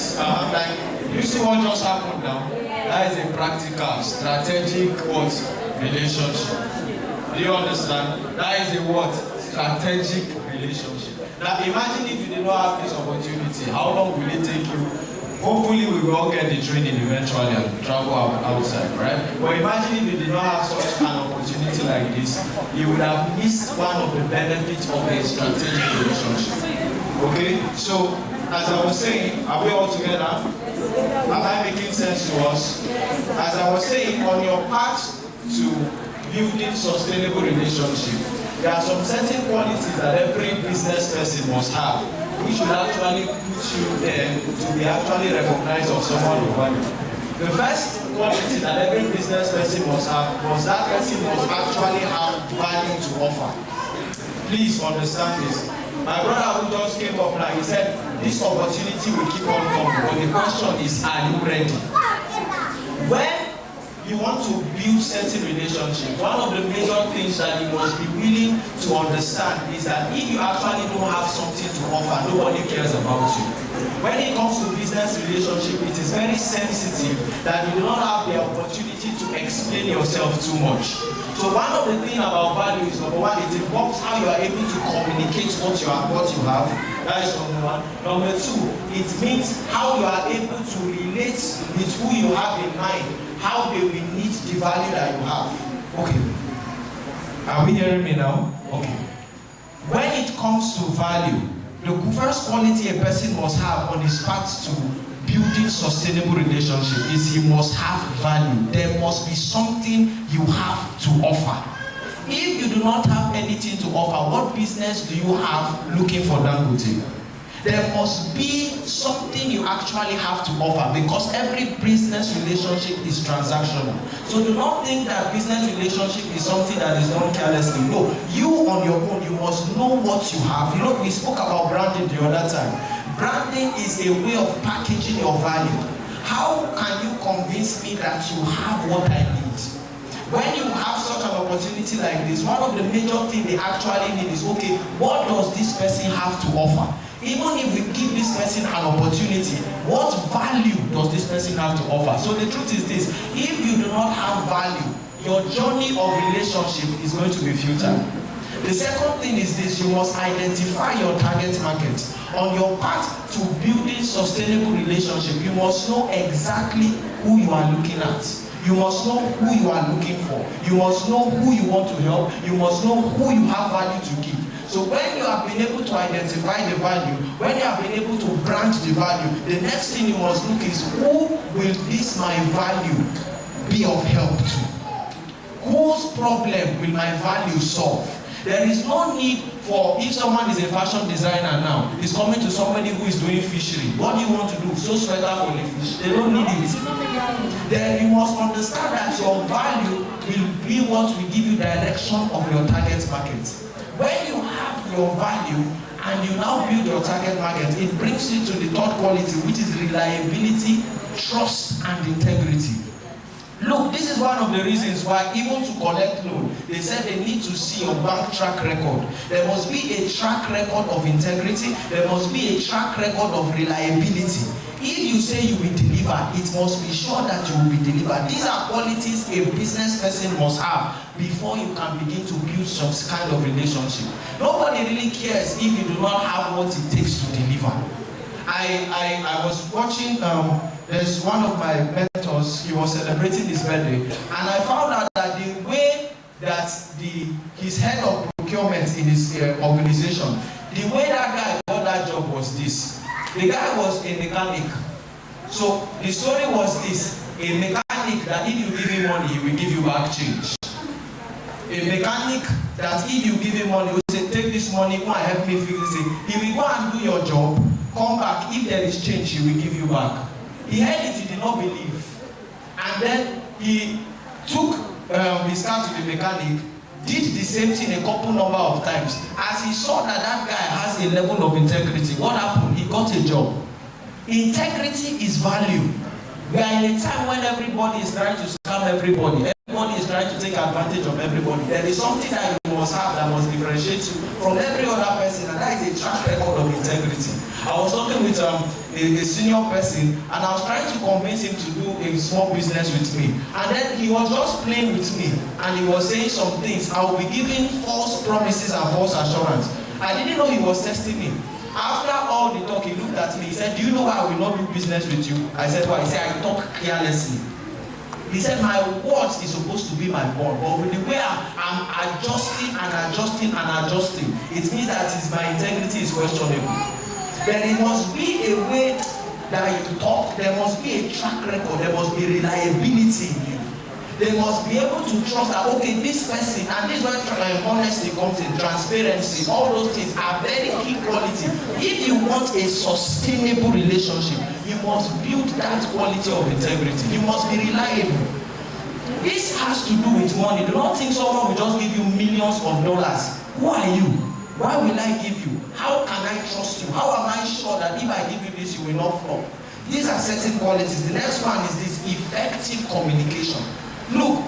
like, you see what just happened now? That is a practical, strategic what? Relationship. Do you understand? That is a what? Strategic relationship. Now imagine if you did not have this opportunity, how long will it take you? Hopefully we will all get the training eventually and travel outside, right? But imagine if you did not have such an opportunity like this, you would have missed one of the benefits of a strategic relationship. Okay? So, as I was saying, are we all together? Am I making sense to us? As I was saying, on your path to building sustainable relationship, there are some certain qualities that every business person must have, which will actually put you there to be actually recognized of someone of value. The first quality that every business person must have was that person must actually have value to offer. Please understand this. My brother who just came up now, he said, this opportunity will keep on coming, but the question is, are you ready? When you want to build certain relationships, one of the major things that you must be willing to understand is that if you actually don't have something to offer, nobody cares about you. When it comes to business relationship, it is very sensitive that you do not have the opportunity to explain yourself too much. So one of the things about value is, number one, it involves how you are able to communicate what you have. That is number one. Number two, it means how you are able to relate with who you have in mind, how they will need the value that you have. Okay. Are we hearing me now? Okay. When it comes to value, the first quality a person must have on his path to building sustainable relationship is he must have value. There must be something you have to offer. If you do not have anything to offer, what business do you have looking for Dangote? There must be something you actually have to offer, because every business relationship is transactional. So do not think that business relationship is something that is done carelessly. No, you on your own, you must know what you have. You know, we spoke about branding the other time. Branding is a way of packaging your value. How can you convince me that you have what I need? When you have such an opportunity like this, one of the major things they actually need is, okay, what does this person have to offer? Even if we give this person an opportunity, what value does this person have to offer? So the truth is this: if you do not have value, your journey of relationship is going to be futile. The second thing is this: you must identify your target market. On your path to building sustainable relationship, you must know exactly who you are looking at. You must know who you are looking for. You must know who you want to help. You must know who you have value to give. So when you have been able to identify the value, when you have been able to brand the value, the next thing you must look is, who will this my value be of help to? Whose problem will my value solve? There is no need for, if someone is a fashion designer now, is coming to somebody who is doing fishery. What do you want to do? Sew sweater for the fish. They don't need it. Then you must understand that your value will be what will give you direction of your target market. When you have your value and you now build your target market, it brings you to the third quality, which is reliability, trust, and integrity. Look, this is one of the reasons why even to collect loan, they said they need to see your bank track record. There must be a track record of integrity. There must be a track record of reliability. If you say you will deliver, it must be sure that you will be delivered. These are qualities a business person must have before you can begin to build some kind of relationship. Nobody really cares if you do not have what it takes to deliver. I was watching, there's one of my mentors, he was celebrating his birthday, and I found out that the way that his head of procurement in his organization, the way that guy got that job was this. The guy was a mechanic. So the story was this: a mechanic that if you give him money, he will give you back change. A mechanic that if you give him money, he will say, take this money, go and help me fix this thing. He will go and do your job, come back, if there is change, he will give you back. He heard it, he did not believe. And then he took his car to the mechanic, did the same thing a couple number of times. As he saw that that guy has a level of integrity, what happened? He got a job. Integrity is value. We are in a time when everybody is trying to scam everybody. Everybody is trying to take advantage of everybody. There is something that you must have that must differentiate you from every other person, and that is a track record of integrity. I was talking with a senior person, and I was trying to convince him to do a a small business with me, and then he was just playing with me, and he was saying some things. I will be giving false promises and false assurance. I didn't know he was testing me. After all the talk, he looked at me. He said, "Do you know why I will not do business with you?" I said, "Why?" He said, "I talk carelessly." He said, "My words is supposed to be my bond, but with the way I'm adjusting and adjusting and adjusting, it means that my integrity is questionable. There must be a way that you talk. There must be a track record. There must be reliability in you. They must be able to trust that, okay, this person," and this is where honesty comes in, transparency, all those things are very key quality. If you want a sustainable relationship, you must build that quality of integrity. You must be reliable. This has to do with money. Do not think someone will just give you millions of dollars. Who are you? Why will I give you? How can I trust you? How am I sure that if I give you this, you will not flop? These are certain qualities. The next one is this: effective communication. Look,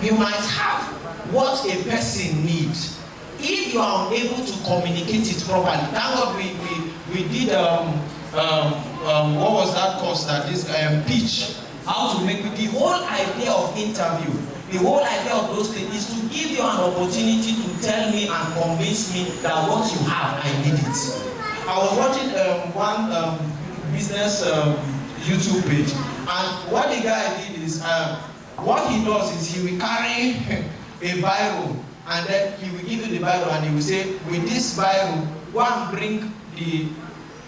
you might have what a person needs. If you are unable to communicate it properly, thank God we did what was that course that this pitch, how to make the whole idea of interview, the whole idea of those things is to give you an opportunity to tell me and convince me that what you have, I need it. I was watching one business YouTube page, and what the guy did is what he does is he will carry a biro, and then he will give you the biro, and he will say, with this biro, go and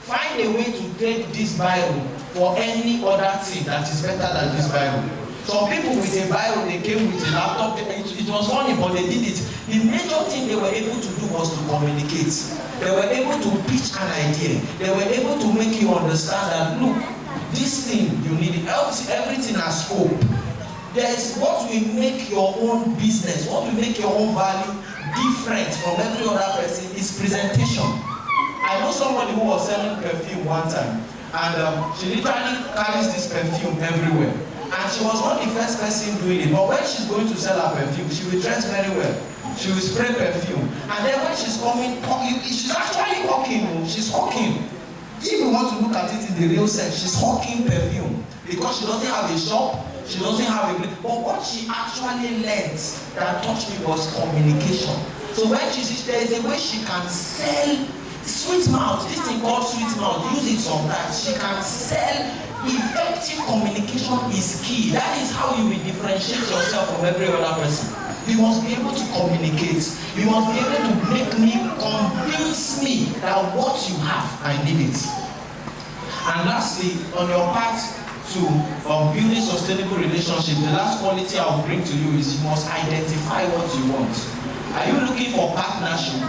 find a way to take this biro for any other thing that is better than this biro. Some people with a biro, they came with a laptop. It was funny, but they did it. The major thing they were able to do was to communicate. They were able to pitch an idea. They were able to make you understand that, look, this thing, you need it. Everything has scope. There's what will make your own business, what will make your own value different from every other person is presentation. I know somebody who was selling perfume one time, and she literally carries this perfume everywhere. And she was not the first person doing it, but when she's going to sell her perfume, she will dress very well. She will spray perfume. And then when she's coming, she's actually hawking. She's hawking. If you want to look at it in the real sense, she's hawking perfume. Because she doesn't have a shop, she doesn't have a place. But what she actually learned that touched me was communication. So when she sees there is a way she can sell sweet mouth, this thing called sweet mouth, use it sometimes. She can sell. Effective communication is key. That is how you will differentiate yourself from every other person. You must be able to communicate. You must be able to make me, convince me that what you have, I need it. And lastly, on your path to building sustainable relationship, the last quality I will bring to you is you must identify what you want. Are you looking for partnership?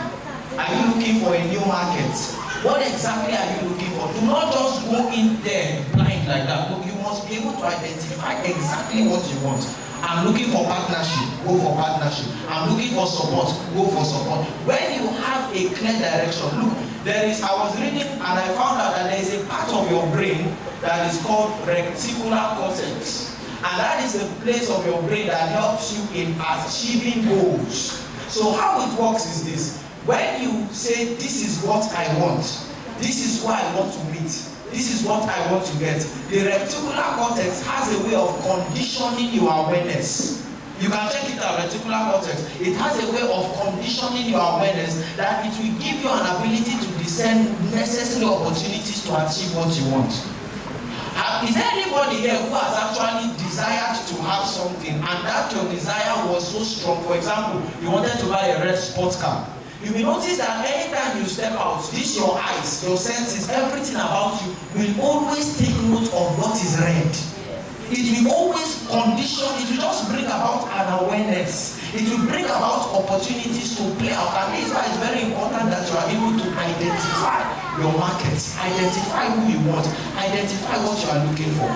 Are you looking for a new market? What exactly are you looking for? Do not just go in there blind like that. Look, you must be able to identify exactly what you want. I'm looking for partnership, go for partnership. I'm looking for support, go for support. When you have a clear direction, look, I was reading and I found out that there is a part of your brain that is called reticular cortex. And that is the place of your brain that helps you in achieving goals. So how it works is this. When you say, this is what I want, this is what I want to meet, this is what I want to get, the reticular cortex has a way of conditioning your awareness. You can check it out, reticular cortex. It has a way of conditioning your awareness that it will give you an ability to discern necessary opportunities to achieve what you want. Is there anybody here who has actually desired to have something and that your desire was so strong? For example, you wanted to buy a red sports car. You will notice that anytime you step out, your eyes, your senses, everything about you will always take note of what is red. It will always condition, it will just bring about an awareness. It will bring about opportunities to play out. And this is why it's very important that you are able to identify your market, identify who you want, identify what you are looking for.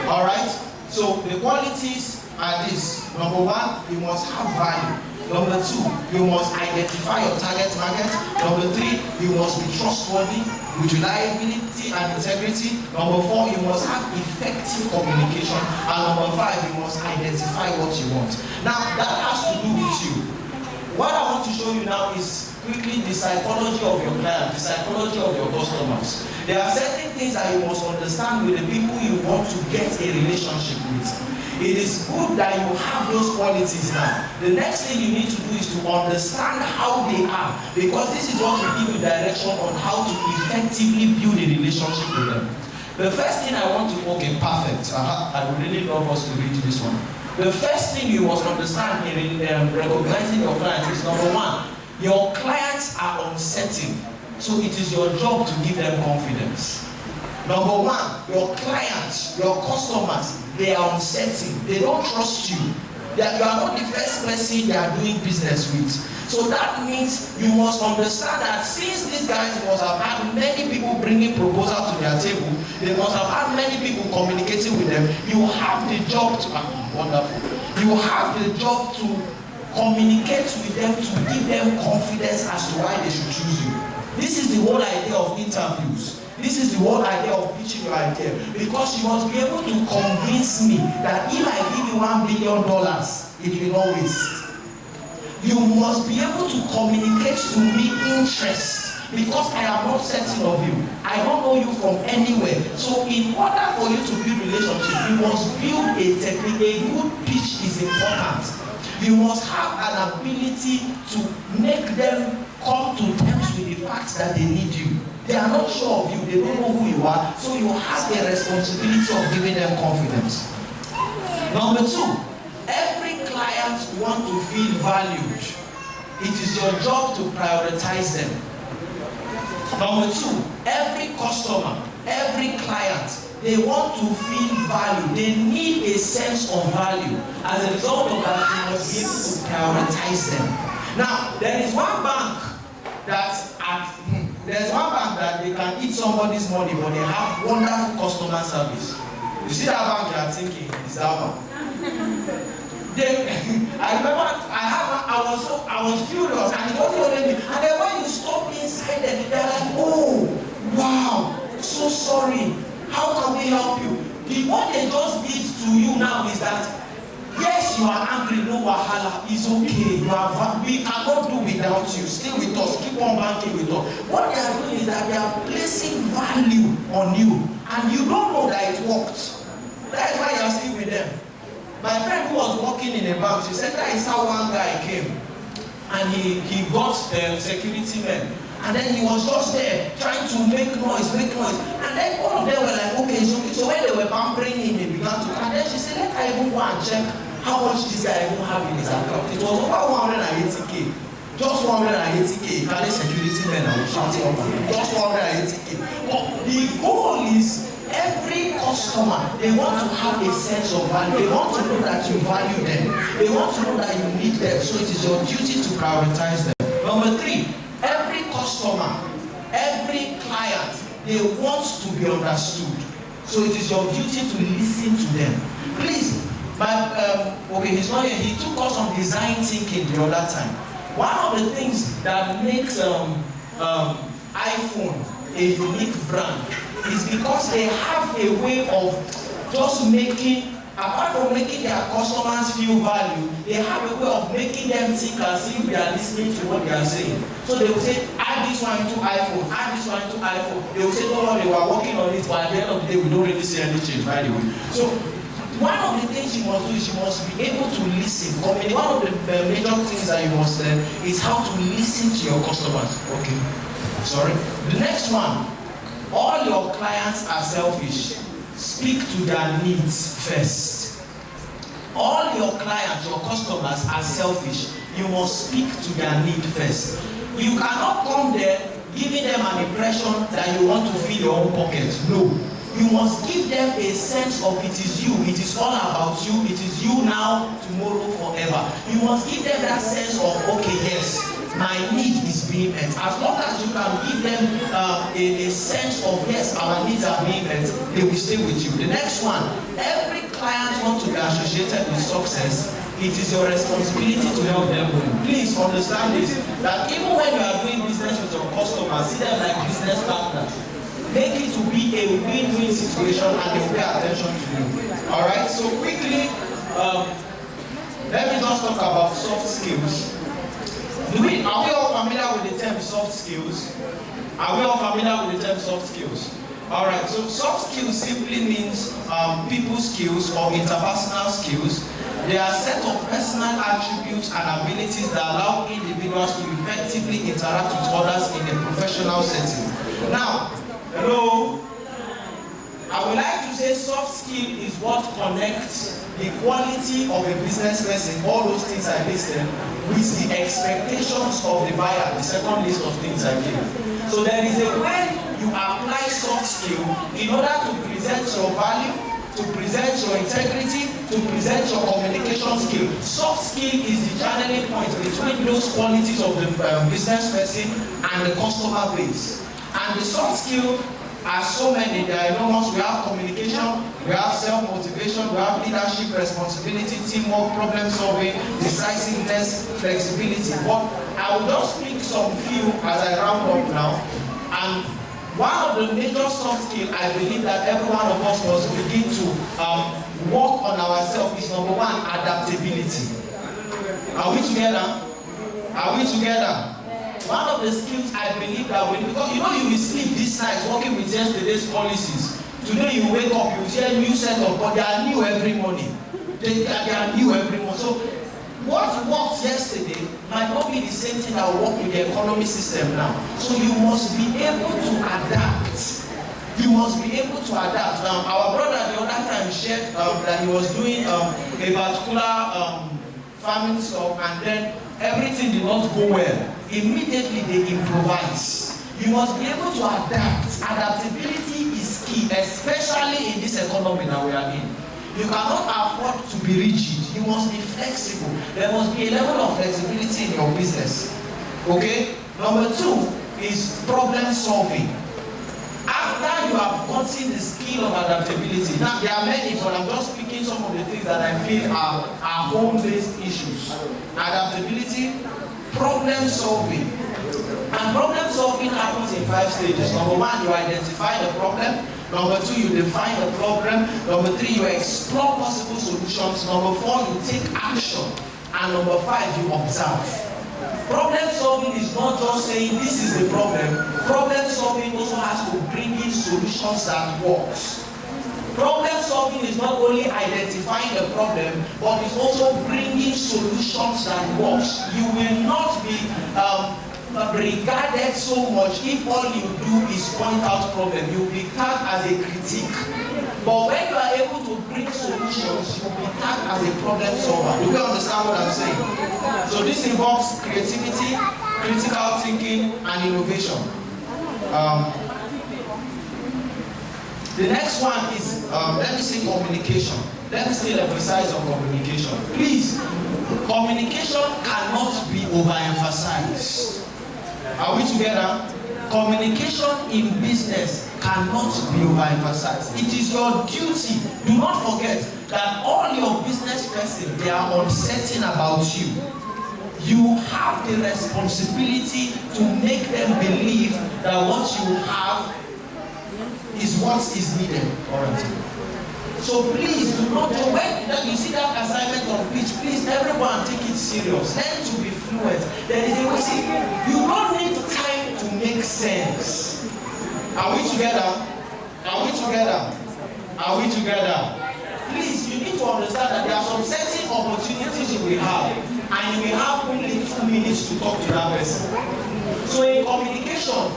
Alright? So the qualities are this. Number one, you must have value. Number two, you must identify your target market. Number three, you must be trustworthy with reliability and integrity. Number four, you must have effective communication. And number five, you must identify what you want. Now, that has to do with you. What I want to show you now is quickly the psychology of your client, the psychology of your customers. There are certain things that you must understand with the people you want to get a relationship with. It is good that you have those qualities now. The next thing you need to do is to understand how they are, because this is what will give you direction on how to effectively build a relationship with them. The first thing I want to, okay, perfect. I would really love us to read this one. The first thing you must understand in recognizing your clients is, number one, your clients are uncertain. So it is your job to give them confidence. Number one, your clients, your customers, they are uncertain. They don't trust you. You are not the first person they are doing business with. So that means you must understand that since these guys must have had many people bringing proposals to their table, they must have had many people communicating with them. You have the job to, wonderful. You have the job to communicate with them, to give them confidence as to why they should choose you. This is the whole idea of interviews. This is the whole idea of pitching your idea. Because you must be able to convince me that if I give you $1 billion, it will not waste. You must be able to communicate to me interest, because I am not certain of you. I don't know you from anywhere. So in order for you to build relationship, you must build a technique. A good pitch is important. You must have an ability to make them come to terms with the fact that they need you. They are not sure of you. They don't know who you are. So you have a responsibility of giving them confidence. Number two, every client wants to feel valued. It is your job to prioritize them. Number two, every customer, every client, they want to feel valued. They need a sense of value. As a result of that, you must be able to prioritize them. Now, there is one bank that they can eat somebody's money, but they have wonderful customer service. You see that bank you are thinking, is that one. I remember I was furious, and it wasn't only me. And then when you stop inside them, they're like, oh, wow, so sorry. How can we help you? What they just did to you now is that, yes, you are angry, no wahala, it's okay. We cannot do without you. Stay with us, keep on banking with us. What they are doing is that they are placing value on you, and you don't know that it worked. That is why you are still with them. My friend who was working in a bank, she said that is how one guy came, and he got security men, and then he was just there trying to make noise, and then all of them were like, okay, so when they were pampering him, he began to, and then she said, let I even go and check how much this guy even have in his account. It was over 180K. Just 180K. Cali security men are shouting over him. Just 180K. But the goal is, every customer, they want to have a sense of value. They want to know that you value them. They want to know that you need them. So it is your duty to prioritize them. Number three, every customer, every client, they want to be understood. So it is your duty to listen to them. Please, okay, he's not here. He took us on design thinking the other time. One of the things that makes iPhone a unique brand is because they have a way of just making, apart from making their customers feel valued, they have a way of making them think as if they are listening to what they are saying. So they will say, add this one to iPhone, add this one to iPhone. They will say, don't worry, we are working on it, but at the end of the day, we don't really see any change, by the way. So one of the things you must do is you must be able to listen. I mean, one of the major things that you must learn is how to listen to your customers. Okay, sorry. The next one, all your clients are selfish. Speak to their needs first. All your clients, your customers are selfish. You must speak to their need first. You cannot come there giving them an impression that you want to fill your own pocket. No. You must give them a sense of it is you, it is all about you, it is you now, tomorrow, forever. You must give them that sense of, okay, yes, my need is being met. As long as you can give them a sense of, yes, our needs are being met, they will stay with you. The next one, every client wants to be associated with success. It is your responsibility to help them win. Please understand this, that even when you are doing business with your customers, see them like business partners. Make it to be a win-win situation and they pay attention to you. Alright, so quickly, let me just talk about soft skills. Are we all familiar with the term soft skills? Are we all familiar with the term soft skills? All right, so soft skills simply means people skills or interpersonal skills. They are a set of personal attributes and abilities that allow individuals to effectively interact with others in a professional setting. Now, hello, I would like to say soft skill is what connects the quality of a business person, all those things I listed, with the expectations of the buyer, the second list of things I gave. So there is a way you apply soft skill in order to present your value, to present your integrity, to present your communication skill. Soft skill is the channeling point between those qualities of the business person and the customer base. And the soft skill are so many, they are enormous. We have communication, we have self-motivation, we have leadership, responsibility, teamwork, problem solving, decisiveness, flexibility. But I will just pick some few as I round up now. And one of the major soft skills I believe that every one of us must begin to work on ourselves is number one, adaptability. Are we together? Are we together? One of the skills I believe that because you know you will sleep this night working with yesterday's policies. Today you wake up, you see a new set of, but they are new every morning. They are new every morning. So what worked yesterday might not be the same thing that will work with the economy system now. So you must be able to adapt. You must be able to adapt. Our brother the other time shared that he was doing a particular farming stuff, and then everything did not go well. Immediately they improvise. You must be able to adapt. Adaptability is key, especially in this economy that we are in. You cannot afford to be rigid. You must be flexible. There must be a level of flexibility in your business. Okay? Number two is problem solving. After you have gotten the skill of adaptability, now there are many, but I'm just picking some of the things that I feel are home-based issues. Adaptability, problem solving. And problem solving happens in 5 stages. Number one, you identify the problem. Number two, you define the problem. Number three, you explore possible solutions. Number four, you take action. And number five, you observe. Problem solving is not just saying this is the problem. Problem solving also has to bring in solutions that works. Problem solving is not only identifying the problem, but it's also bringing solutions that works. You will not be regarded so much if all you do is point out problem. You will be tagged as a critique. But when you are able to bring solutions, you will be tagged as a problem solver. Do you understand what I'm saying? So this involves creativity, critical thinking, and innovation. The next one is, let me say communication. Let me still emphasize on communication. Please, communication cannot be overemphasized. Are we together? Communication in business cannot be overemphasized. It is your duty. Do not forget that all your business person, they are uncertain about you. You have the responsibility to make them believe that what you have is what is needed. All right. So please do not, when you see that assignment on pitch, please everyone take it serious. Learn to be fluent. There is a way, see, you don't need time to make sense. Are we together? Are we together? Are we together? Please, you need to understand that there are some certain opportunities you will have, and you will have only 2 minutes to talk to that person. So in communication,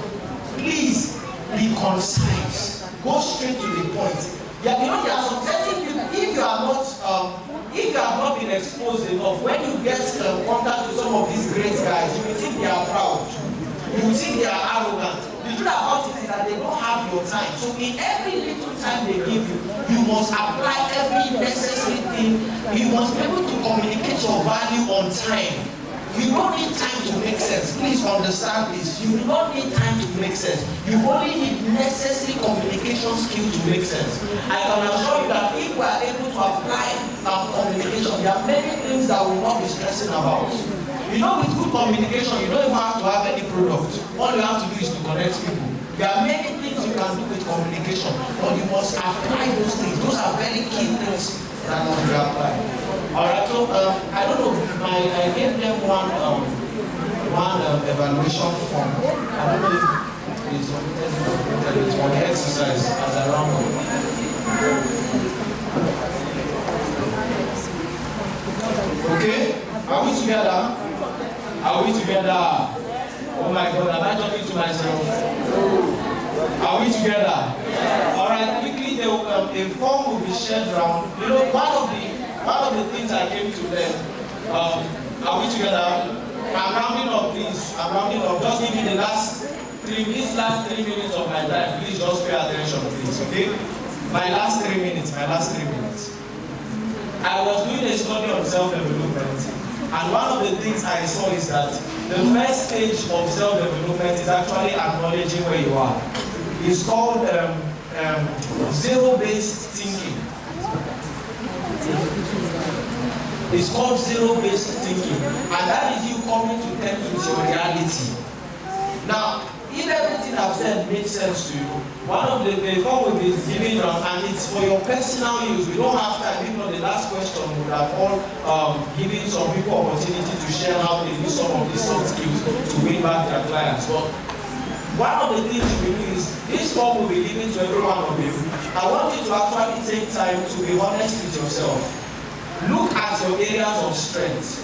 please be concise. Go straight to the point. Yeah, you know, there are some certain people, if you have not been exposed enough, when you get contact with some of these great guys, you will think they are proud. You will think they are arrogant. The truth about it is that they don't have your time. So in every little time they give you, you must apply every necessary thing. You must be able to communicate your value on time. You don't need time to make sense. Please understand this. You do not need time to make sense. You only need necessary communication skill to make sense. I can assure you that if we are able to apply communication, there are many things that we will not be stressing about. You know, with good communication, you don't even have to have any product. All you have to do is to connect people. There are many things you can do with communication, but you must apply those things. Those are very key things that must be applied. All right, so I don't know. I gave them one evaluation form. I don't know if it's on the exercise as a round up. Okay? Are we together? Are we together? Oh my God, am I talking to myself? Are we together? Alright, quickly, a form will be shared around. You know, one of the things I came to learn, are we together? I'm rounding up, please. I'm rounding up. Just give me the last 3 minutes of my time. Please just pay attention, please, okay? My last 3 minutes. I was doing a study on self-development, and one of the things I saw is that the first stage of self-development is actually acknowledging where you are. It's called zero-based thinking. It's called zero-based thinking, and that is you coming to terms with your reality. Now, if everything I've said makes sense to you, one of the form will be given and it's for your personal use. We don't have time. If not, the last question would have all given some people opportunity to share how they use some of these soft skills to win back their clients. But one of the things we do is this form will be given to every one of you. I want you to actually take time to be honest with yourself. Look at your areas of strength.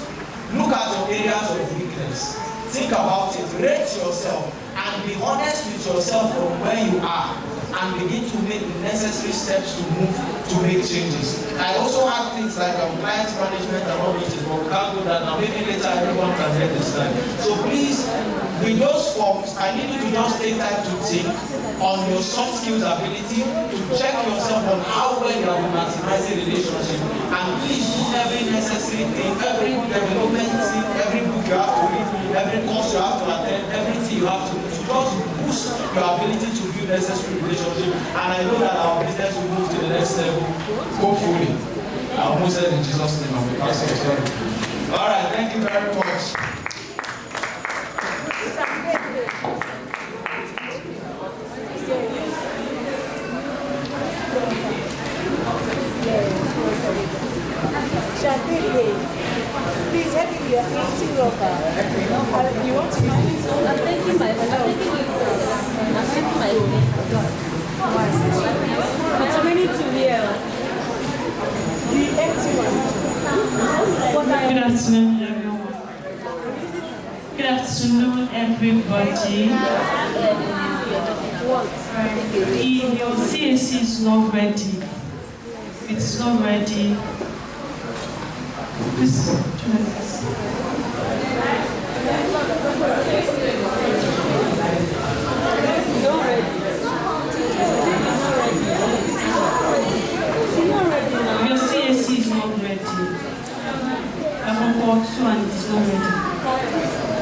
Look at your areas of weakness. Think about it. Rate yourself and be honest with yourself from where you are and begin to make the necessary steps to move to make changes. I also have things like client management and all this, but we can't do that now. Maybe later everyone can get this time. So please, with those forms, I need you to just take time to think on your soft skills ability, to check yourself on how well you are maximizing relationship, and please do every necessary thing, every development thing, every book you have to read, every course you have to attend, everything you have to do to just boost your ability to build necessary relationship. And I know that our business will move to the next level, hopefully. I almost said in Jesus' name, I'm a pastor. All right, thank you very much. Please help me, you are eating rubber. You want to use this? I'm taking my phone. But we need to hear the empty one. Good afternoon, everyone. Good afternoon, everybody. Your CAC is not ready. It's not ready. Please join us. Your CAC is not ready. I'm on board 2 and it's not ready.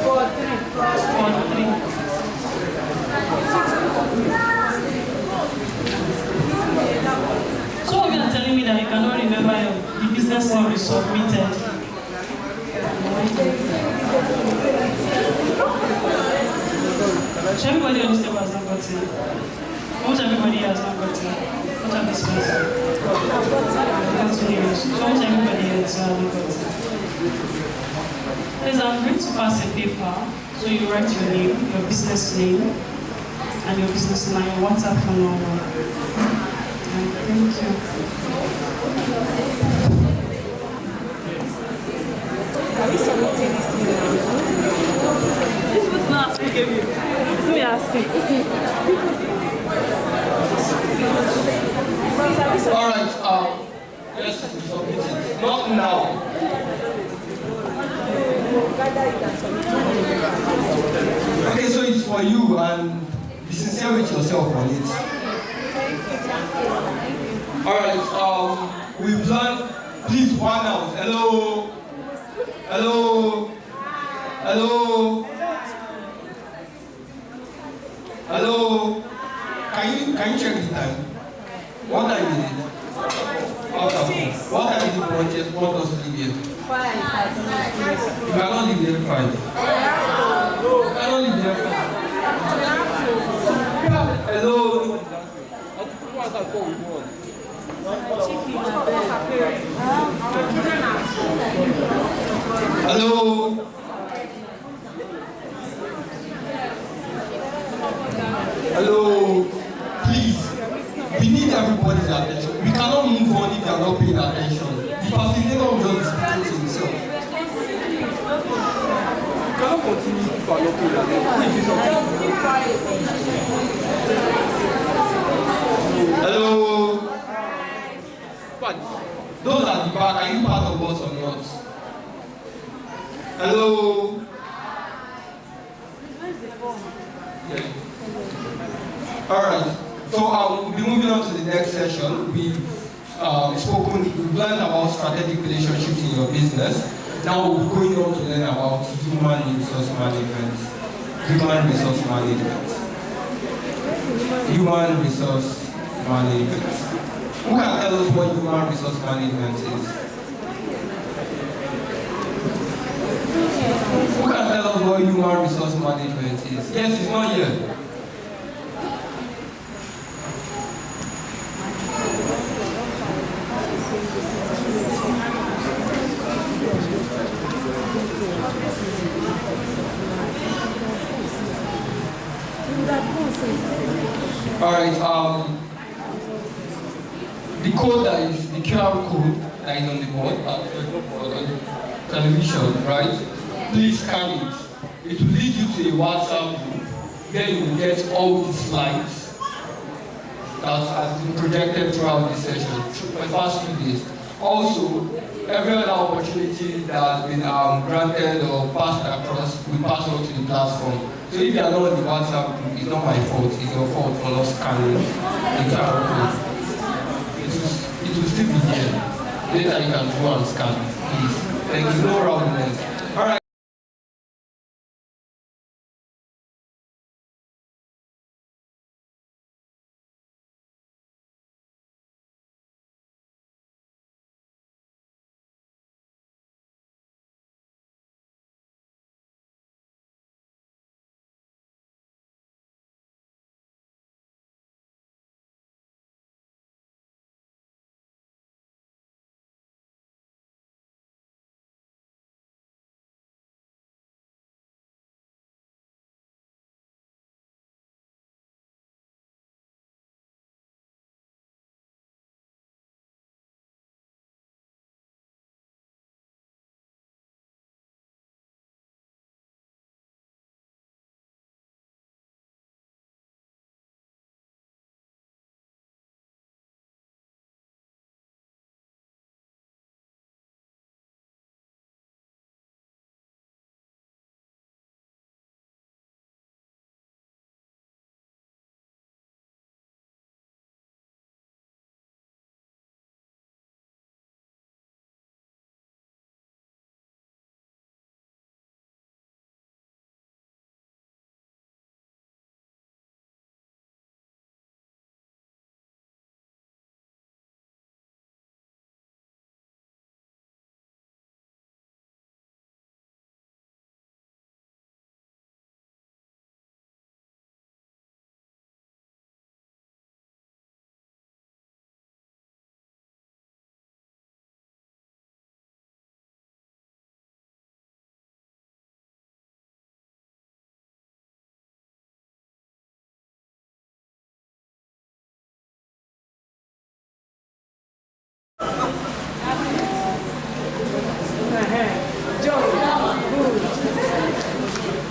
Board 3. So you are telling me that you cannot remember the business name you submitted. So everybody on this table has not got it. Almost everybody has not got it. What are the space? Continuous. So almost everybody else has not got it. Please, I'm going to pass a paper. So you write your name, your business name, and your business line, your WhatsApp phone number. Thank you. Are we submitting this thing now? This was not asking you. It's me asking. Alright, yes, submit it. Not now. Okay, so it's for you and be sincere with yourself on it. Alright, we've learned, please one out. Hello? Hello? Hello? Hello? Can you check the time? What time is it? Okay. What time is the project? What does it leave here? 5. You cannot leave there 5. You cannot leave there 5. Hello? Hello? continue if you are not paid. If you don't. Hello. Those at the back, are you part of us or not? Hello. Yeah. All right. So we'll be moving on to the next session. We've learned about strategic relationships in your business. Now we'll be going on to learn about human resource management. Human resource management. Human resource management. Who can tell us what human resource management is? Who can tell us what human resource management is? Yes, it's not here. All right. The code that is the QR code that is on the board, on the television, right? Please scan it. It will lead you to a WhatsApp group. Then you will get all the slides that has been projected throughout the session for the past few days. Also, every other opportunity that has been granted or passed across, we pass on to the platform. So if you are not on the WhatsApp group, it's not my fault, it's your fault for not scanning the QR code. It will still be here. Later you can go and scan, please. Thank you, no roundness. All right.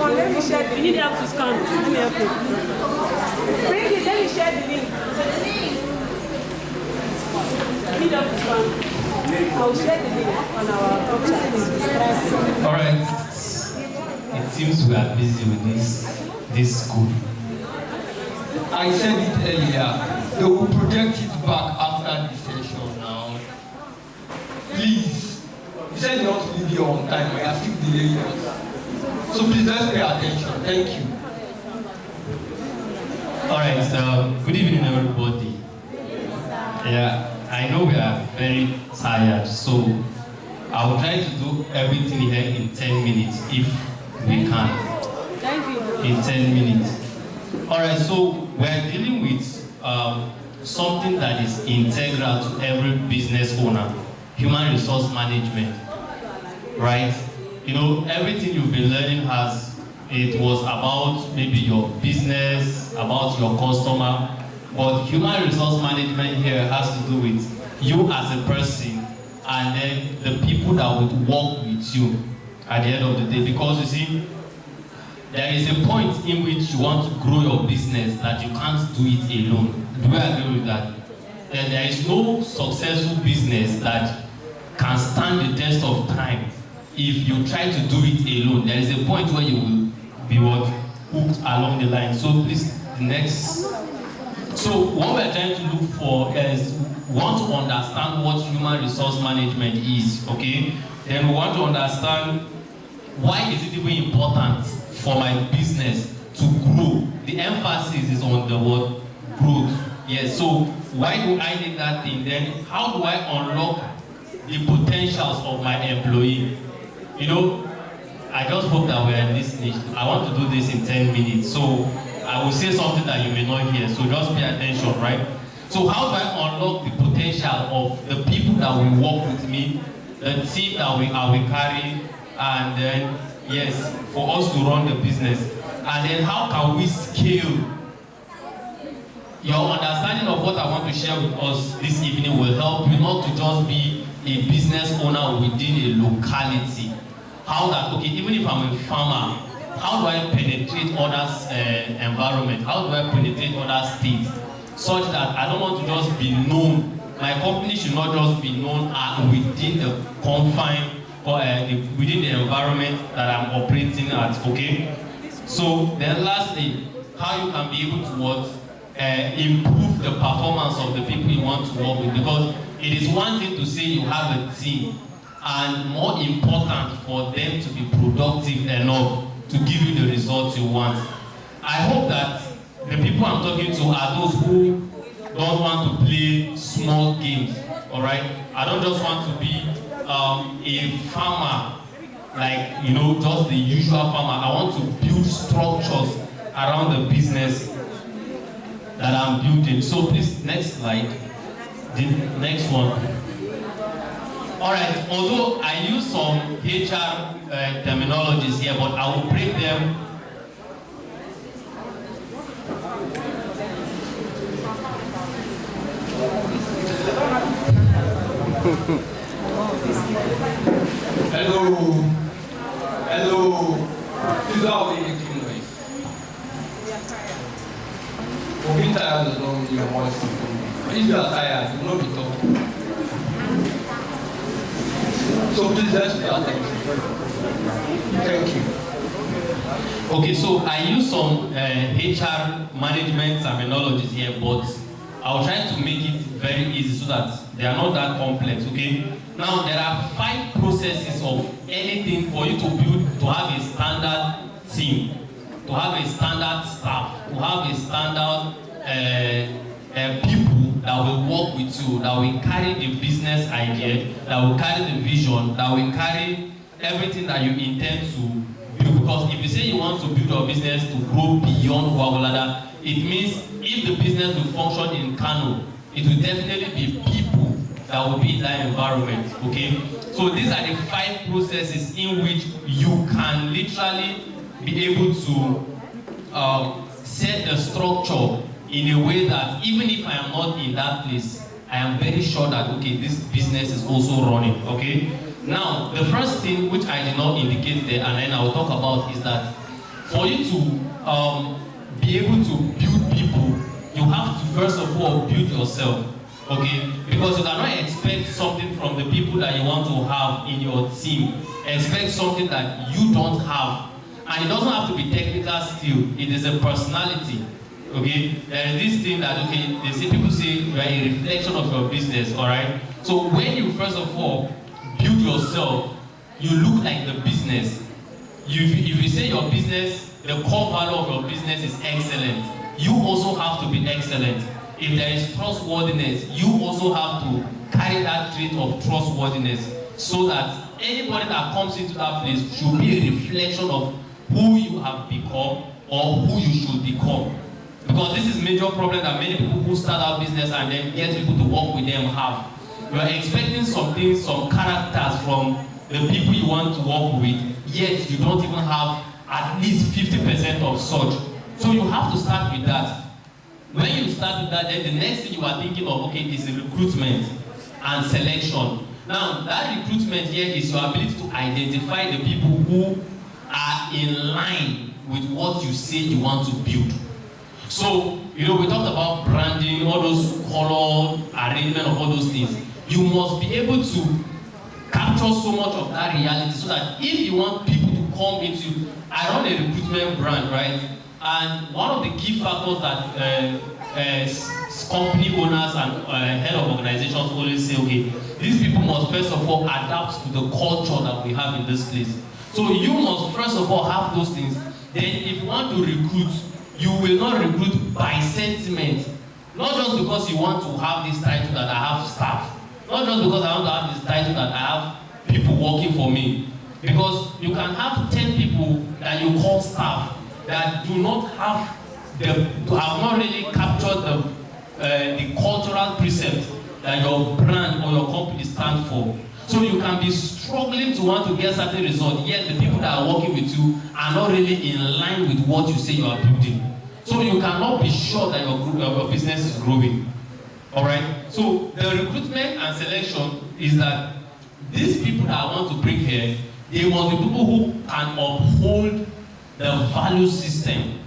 Let me share. You need help to scan. Let me help you. Bring it. Let me share the link. I need help to scan. I will share the link on our top chat. All right. It seems we are busy with this school. I said it earlier. They will project it back after the session now. Please. You said you want to leave here on time, but you are still delaying us. So please let's pay attention. Thank you. All right. So good evening, everybody. Yeah, I know we are very tired, so I will try to do everything here in 10 minutes if we can. Thank you. In 10 minutes. All right. So we're dealing with something that is integral to every business owner: human resource management. Right? You know, everything you've been learning it was about maybe your business, about your customer, but human resource management here has to do with you as a person and then the people that would work with you at the end of the day. Because you see, there is a point in which you want to grow your business that you can't do it alone. Do you agree with that? Then there is no successful business that can stand the test of time if you try to do it alone. There is a point where you will be what? Hooked along the line. So please, the next. So what we're trying to look for is we want to understand what human resource management is, okay? Then we want to understand why is it even important for my business to grow. The emphasis is on the word growth. Yes, so why do I need that thing? Then how do I unlock the potentials of my employee? You know, I just hope that we're in this niche. I want to do this in 10 minutes. So I will say something that you may not hear. So just pay attention, right? So how do I unlock the potential of the people that will work with me, the team that I will carry, and then, yes, for us to run the business. And then how can we scale? Your understanding of what I want to share with us this evening will help you not to just be a business owner within a locality. How that, okay, even if I'm a farmer, how do I penetrate others' environment? How do I penetrate other states? Such that I don't want to just be known. My company should not just be known within the confine or within the environment that I'm operating at, okay? So then lastly, how you can be able to what? Improve the performance of the people you want to work with, because it is one thing to say you have a team, and more important for them to be productive enough to give you the results you want. I hope that the people I'm talking to are those who don't want to play small games, all right? I don't just want to be a farmer, like, you know, just the usual farmer. I want to build structures around the business that I'm building. So please, next slide. The next one. All right, although I use some HR terminologies here, but I will break them. Hello. This is how we make noise. For being tired does not mean your voice is good. If you are tired, you will not be talking. So please let's pay attention. Thank you. Okay, so I use some HR management terminologies here, but I'll try to make it very easy so that they are not that complex, okay? Now, there are 5 processes of anything for you to build, to have a standard team, to have a standard staff, to have a standard people that will work with you, that will carry the business idea, that will carry the vision, that will carry everything that you intend to build. Because if you say you want to build your business to grow beyond Wagolada, it means if the business will function in Kano, it will definitely be people that will be in that environment, okay? So these are the 5 processes in which you can literally be able to set the structure in a way that even if I am not in that place, I am very sure that, okay, this business is also running, okay? Now, the first thing which I did not indicate there, and then I will talk about, is that for you to be able to build people, you have to first of all build yourself, okay? Because you cannot expect something from the people that you want to have in your team. Expect something that you don't have. And it doesn't have to be technical skill, it is a personality. Okay, there is this thing that, okay, they say, people say you are a reflection of your business, all right? So when you first of all build yourself, you look like the business. If you say your business, the core value of your business is excellent, you also have to be excellent. If there is trustworthiness, you also have to carry that trait of trustworthiness, so that anybody that comes into that place should be a reflection of who you have become or who you should become. Because this is a major problem that many people who start out business and then get people to work with them have. You are expecting some things, some characters from the people you want to work with, yet you don't even have at least 50% of such. So you have to start with that. When you start with that, then the next thing you are thinking of, okay, is recruitment and selection. Now, that recruitment here is your ability to identify the people who are in line with what you say you want to build. So, we talked about branding, all those color, arrangement of all those things. You must be able to capture so much of that reality so that if you want people to come into, I run a recruitment brand, right? And one of the key factors that company owners and head of organizations always say, okay, these people must first of all adapt to the culture that we have in this place. So you must first of all have those things. Then if you want to recruit, you will not recruit by sentiment. Not just because you want to have this title that I have staff. Not just because I want to have this title that I have people working for me. Because you can have 10 people that you call staff that do not have not really captured the cultural precept that your brand or your company stands for. So you can be struggling to want to get certain results, yet the people that are working with you are not really in line with what you say you are building. So you cannot be sure that your business is growing. Alright? So the recruitment and selection is that these people that I want to bring here, they must be people who can uphold the value system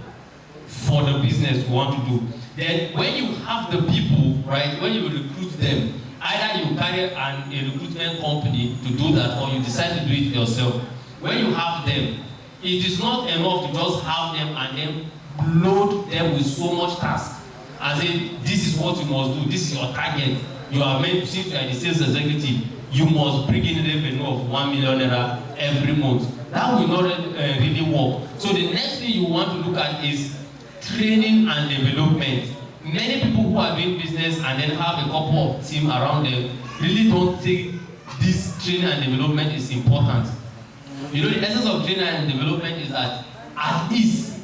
for the business we want to do. Then when you have the people, right, when you recruit them, either you carry a recruitment company to do that or you decide to do it yourself. When you have them, it is not enough to just have them and then load them with so much tasks. As in, this is what you must do, this is your target. You are meant to, since you are the sales executive, you must bring in revenue of 1 million naira every month. That will not really work. So the next thing you want to look at is training and development. Many people who are doing business and then have a couple of team around them really don't think this training and development is important. The essence of training and development is that at least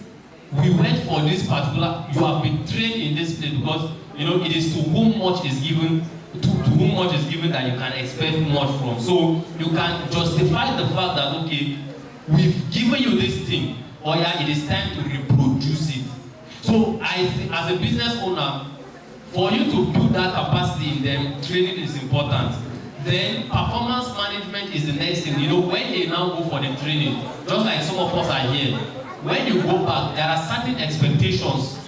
we went for this particular, you have been trained in this place because it is to whom much is given, to whom much is given that you can expect much from. So you can justify the fact that okay, we've given you this thing, or yeah, it is time to reproduce it. So as a business owner, for you to build that capacity in them, training is important. Then performance management is the next thing. When they now go for the training, just like some of us are here, when you go back, there are certain expectations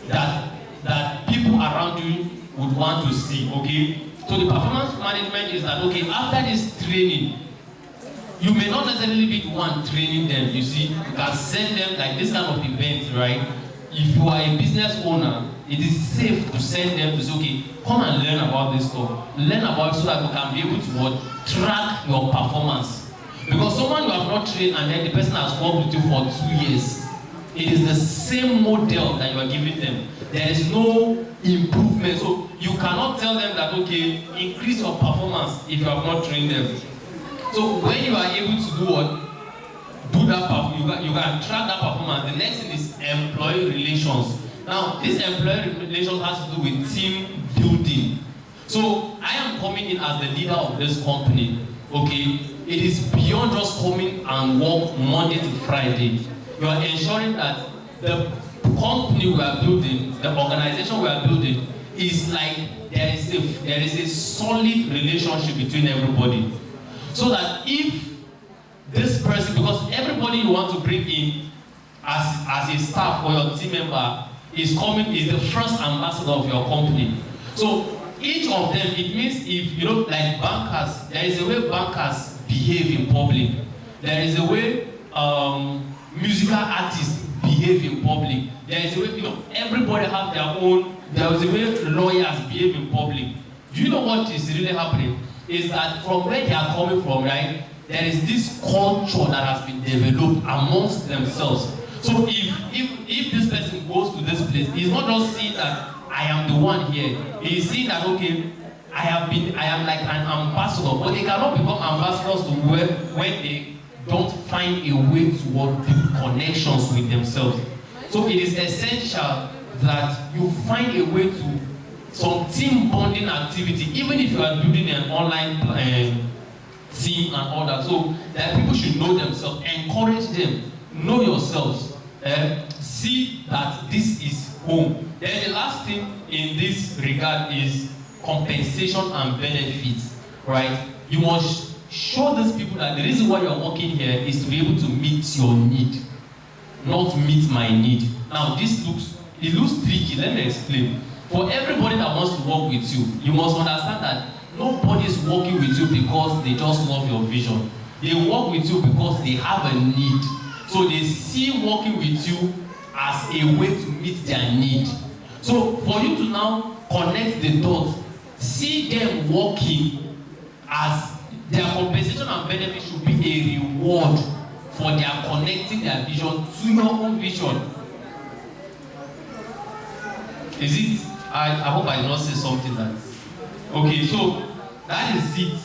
that people around you would want to see, okay? So the performance management is that, okay, after this training, you may not necessarily be the one training them, you see. You can send them like this kind of event, right? If you are a business owner, it is safe to send them to say, okay, come and learn about this stuff. Learn about it so that you can be able to track your performance. Because someone you have not trained and then the person has worked with you for 2 years, it is the same model that you are giving them. There is no improvement. So you cannot tell them that, okay, increase your performance if you have not trained them. So when you are able to do what? Do that, you can track that performance. The next thing is employee relations. Now, this employee relations has to do with team building. So I am coming in as the leader of this company. Okay, it is beyond just coming and work Monday to Friday. You are ensuring that the company we are building, the organization we are building, is like there is a solid relationship between everybody. So that if this person, because everybody you want to bring in as a staff or your team member is the first ambassador of your company. So each of them, it means if like bankers, there is a way bankers behave in public. There is a way musical artists behave in public. There is a way, everybody have their own. There is a way lawyers behave in public. Do you know what is really happening? Is that from where they are coming from, right? There is this culture that has been developed amongst themselves. So if this person goes to this place, he's not just seeing that I am the one here. He's seeing that okay, I am like an ambassador, but they cannot become ambassadors to when they don't find a way to build connections with themselves. So it is essential that you find a way to some team bonding activity, even if you are building an online team and all that. So that people should know themselves, encourage them, know yourselves, see that this is home. Then the last thing in this regard is compensation and benefits, right? You must show these people that the reason why you are working here is to be able to meet your need, not meet my need. Now this looks tricky. Let me explain. For everybody that wants to work with you, you must understand that nobody is working with you because they just love your vision. They work with you because they have a need. So they see working with you as a way to meet their need. So for you to now connect the dots, see them working as their compensation and benefit should be a reward for their connecting their vision to your own vision. Is it? I hope I did not say something that. Okay, so that is it.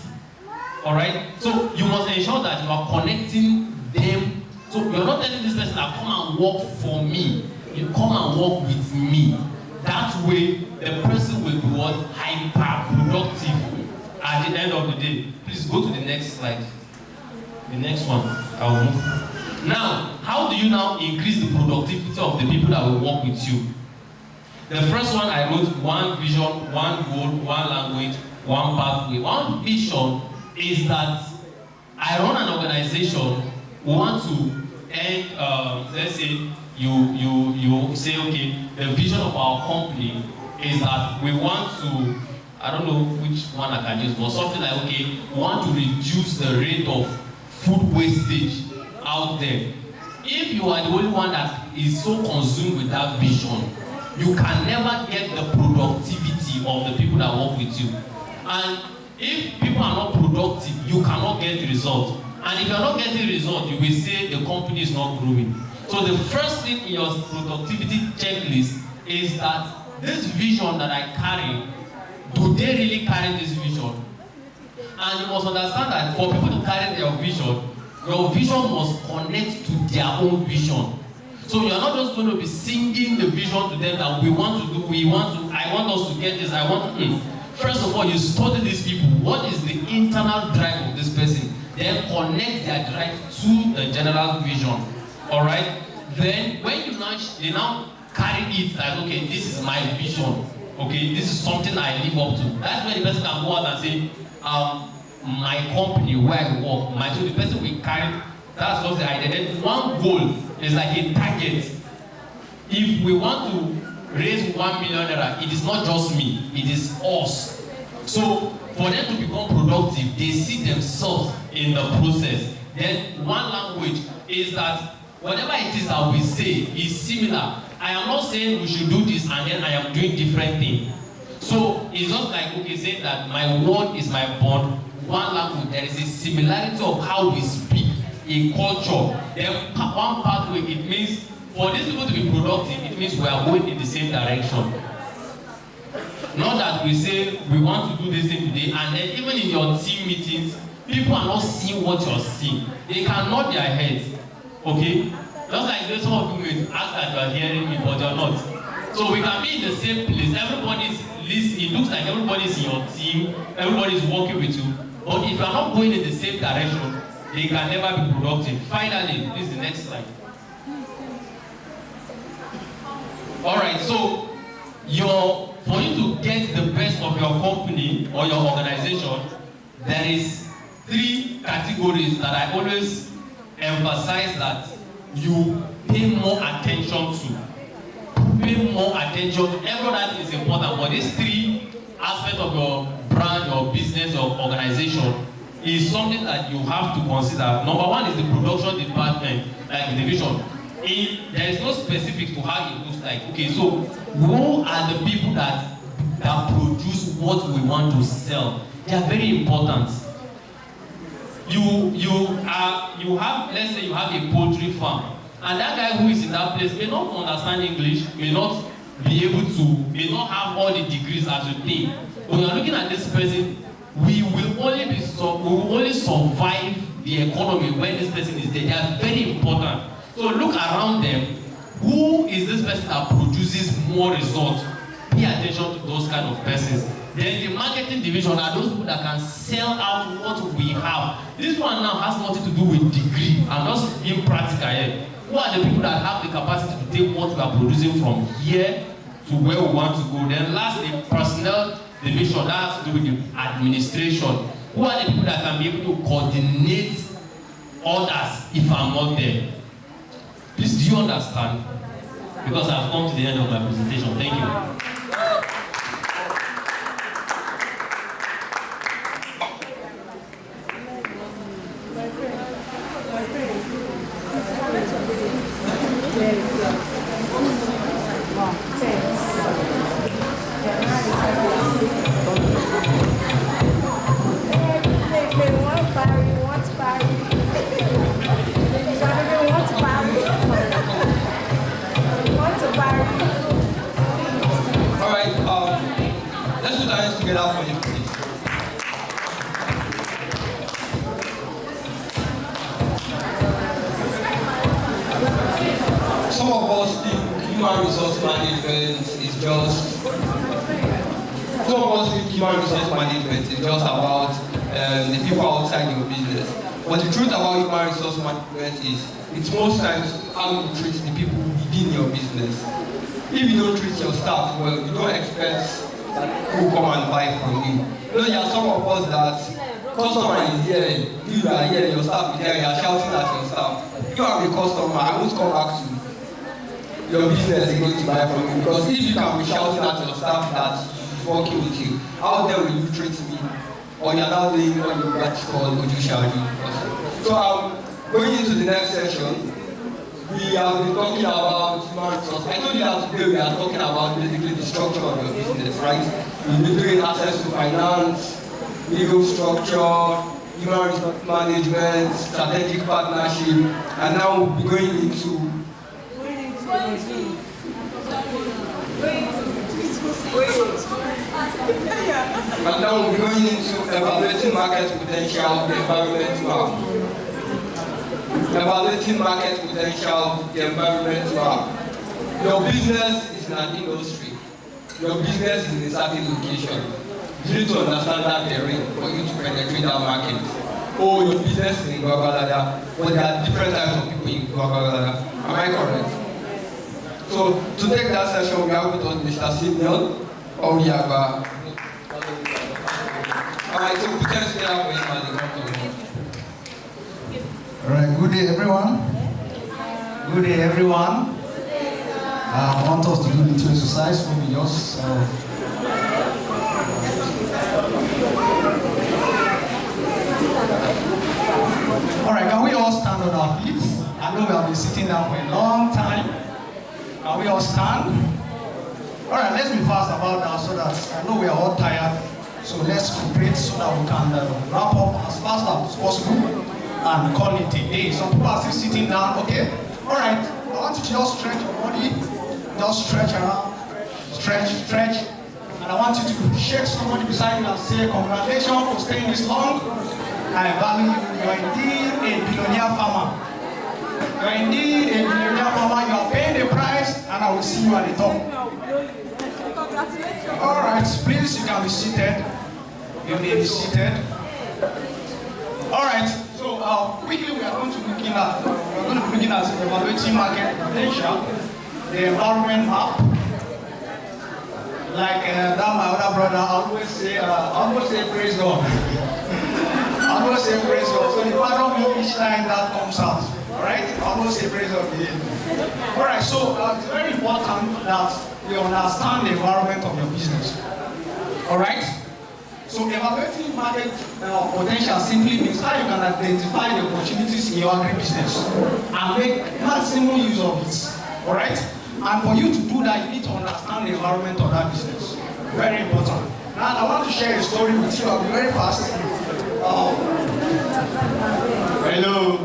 Alright? So you must ensure that you are connecting them. So you're not telling this person that come and work for me. You come and work with me. That way, the person will be what? Hyper productive at the end of the day. Please go to the next slide. The next one. I will move. Now, how do you now increase the productivity of the people that will work with you? The first one I wrote, one vision, one goal, one language, one pathway. One vision is that I run an organization. We want to end, let's say you say, okay, the vision of our company is that we want to, I don't know which one I can use, but something like, okay, we want to reduce the rate of food wastage out there. If you are the only one that is so consumed with that vision, you can never get the productivity of the people that work with you. And if people are not productive, you cannot get the result. And if you are not getting the result, you will say the company is not growing. So the first thing in your productivity checklist is that this vision that I carry, do they really carry this vision? And you must understand that for people to carry their vision, your vision must connect to their own vision. So you are not just going to be singing the vision to them that I want us to get this, First of all, you study these people. What is the internal drive of this person? Then connect their drive to the general vision. Alright? Then when they now carry it as, okay, this is my vision. Okay, this is something I live up to. That's where the person can go out and say, my company where I work, so the person will carry, that's what the idea. Then one goal is like a target. If we want to raise 1 million naira, it is not just me, it is us. So for them to become productive, they see themselves in the process. Then one language is that whatever it is that we say is similar. I am not saying we should do this and then I am doing different things. So it's just like, okay, saying that my word is my bond. One language, there is a similarity of how we speak, a culture. Then one pathway, it means for these people to be productive, it means we are going in the same direction. Not that we say we want to do this thing today, and then even in your team meetings, people are not seeing what you're seeing. They can nod their heads. Okay? Just like some of you may ask that you are hearing me, but you're not. So we can be in the same place. Everybody's listening. It looks like everybody's in your team. Everybody's working with you. But if you are not going in the same direction, they can never be productive. Finally, this is the next slide. Alright, so for you to get the best of your company or your organization, there is 3 categories that I always emphasize that you pay more attention to. Pay more attention to. Every that is important, but these 3 aspects of your brand, your business, your organization is something that you have to consider. Number 1 is the production department, like the division. There is no specific to how it looks like. Okay, so who are the people that produce what we want to sell? They are very important. You have, let's say you have a poultry farm, and that guy who is in that place may not understand English, may not be able to, may not have all the degrees as you think. When you are looking at this person, we will only survive the economy when this person is there. They are very important. So look around them. Who is this person that produces more results? Pay attention to those kind of persons. Then the marketing division are those people that can sell out what we have. This one now has nothing to do with degree. I'm just being practical here. Who are the people that have the capacity to take what we are producing from here to where we want to go? Then lastly, personnel division, that has to do with the administration. Who are the people that can be able to coordinate others if I'm not there? Please, do you understand? Because I've come to the end of my presentation. Thank you. Alright, let's put our hands together for you, please. Some of us think human resource management is just about the people outside your business. But the truth about human resource management is it's most times how you treat the people within your business. If you don't treat your staff well, you don't expect that people come and buy from you. You know, there are some of us that customer is here, you are here, your staff is here, you are shouting at your staff. You are a customer, I won't come back to your business is going to buy from you. Because if you can be shouting at your staff that is working with you, how then will you treat me? Or you are now doing what you call Ojushaji. So going into the next session, we have been talking about human resource. I told you that today we are talking about basically the structure of your business, right? We'll be doing access to finance, legal structure, human resource management, strategic partnership, and now we'll be going into evaluating market potential, the environment map. Evaluating market potential, the environment map. Your business is in an industry. Your business is in a certain location. You need to understand that terrain for you to penetrate that market. Oh, your business is in Guagalada, but there are different types of people in Guagalada. Am I correct? So to take that session, we have with us Mr. Simeon Oriagba. Alright, so put us together for him as Alright, good day everyone. Good day everyone. I want us to do a little exercise, maybe just Alright, can we all stand on our feet? I know we have been sitting down for a long time. Can we all stand? Alright, let's be fast about that so that I know we are all tired. So let's cooperate so that we can wrap up as fast as possible and call it a day. Some people are still sitting down, okay? Alright, I want you to just stretch your body. Just stretch around. Stretch. And I want you to shake somebody beside you and say, congratulations for staying this long. I value you. You are indeed a billionaire farmer. You are indeed a billionaire farmer. You are paying the price, and I will see you at the top. All right, please, you can be seated. You may be seated. All right. So quickly, we are going to be looking at evaluating market potential, the environment map. Like that, my other brother always say praise God. Always say praise God. So you don't know each time that comes out. Alright? Always say praise God again. Alright, so it's very important that you understand the environment of your business. Alright? So evaluating market potential simply means how you can identify the opportunities in your agribusiness and make maximum use of it. Alright? And for you to do that, you need to understand the environment of that business. Very important. Now, I want to share a story with you. I'll be very fast. Hello.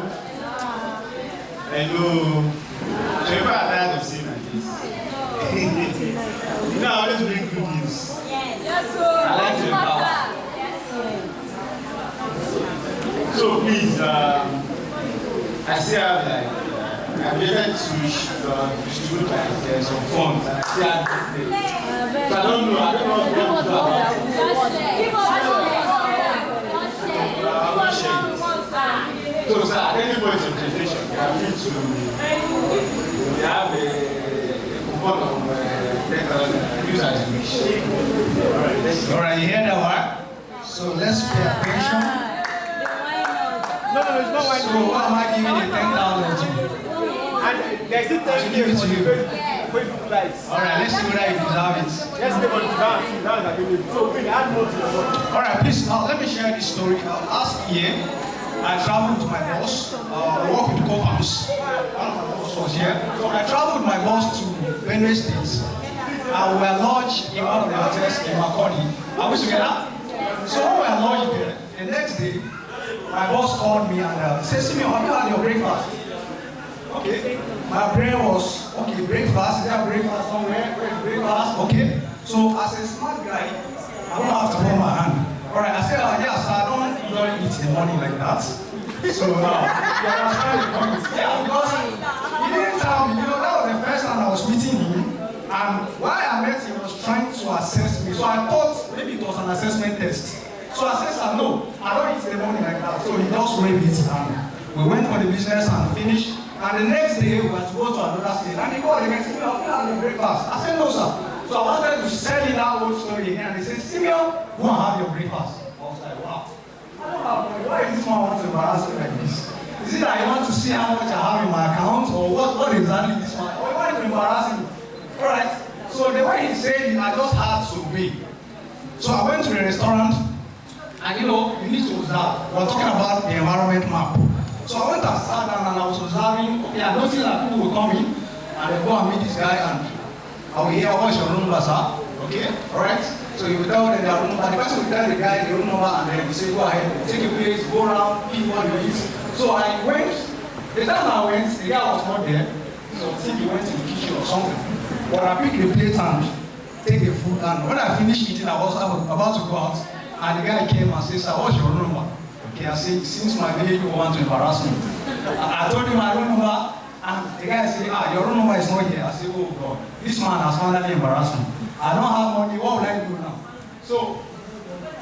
So you are tired of seeing like this? You know, I always bring good news. Yes, sir. I like to empower. So please, I still have like, I'm able to distribute like some funds. I still have this. So I don't know what to do about it. So, sir, at any point in presentation, we are free to have a coupon of 10,000 use as you wish. Alright, you hear that one? So let's pay attention. No, it's not why. So what am I giving you 10,000 to? There's still 10K for the Facebook likes. Alright, let's see whether you deserve it. Yes, they want to dance. So we add more to the money. Alright, please, now let me share this story. Last year, I traveled with my boss. I work with co-ops. One of my boss was here. So I traveled with my boss to Benue State. And we were lodged in one of the hotels in Makoni. Are we together? So when we were lodged there, the next day, my boss called me and said, Simeon, have you had your breakfast? Okay. My brain was, okay, breakfast, is there a breakfast somewhere? Where's breakfast? Okay. So as a smart guy, I don't have to hold my hand. Alright, I said, yes, I don't usually eat in the morning like that. So yeah, because he didn't tell me, that was the first time I was meeting him. And while I met him, he was trying to assess me. So I thought maybe it was an assessment test. So I said, no, I don't eat in the morning like that. So he just waved it and we went for the business and finished. And the next day we were to go to another state. And he called again, Simeon, have you had the breakfast? I said, no, sir. So I wanted to sell him that whole story again. And he said, Simeon, go and have your breakfast. I was like, wow. Why is this man want to embarrass me like this? Is it that he wants to see how much I have in my account? Or what exactly this man? Or he wanted to embarrass me? Alright. So the way he said it, I just had to obey. So I went to the restaurant. And you need to observe. We're talking about the environment map. So I went and sat down and I was observing. Okay, I noticed that people will come in and they go and meet this guy and I will hear, what's your room number, sir? Okay, alright. So you will tell them their room number. The person will tell the guy the room number and then he will say, go ahead, take a place, go around, eat what you eat. So I went, the time I went, the guy was not there. So I think he went to the kitchen or something. But I picked the plate and take the food and when I finished eating, I was about to go out. And the guy came and said, sir, what's your room number? Okay, I said, since my day you want to embarrass me. I told him my room number, and the guy said, your room number is not here. I said, oh God, this man has finally embarrassed me. I don't have money, what would I do now? So,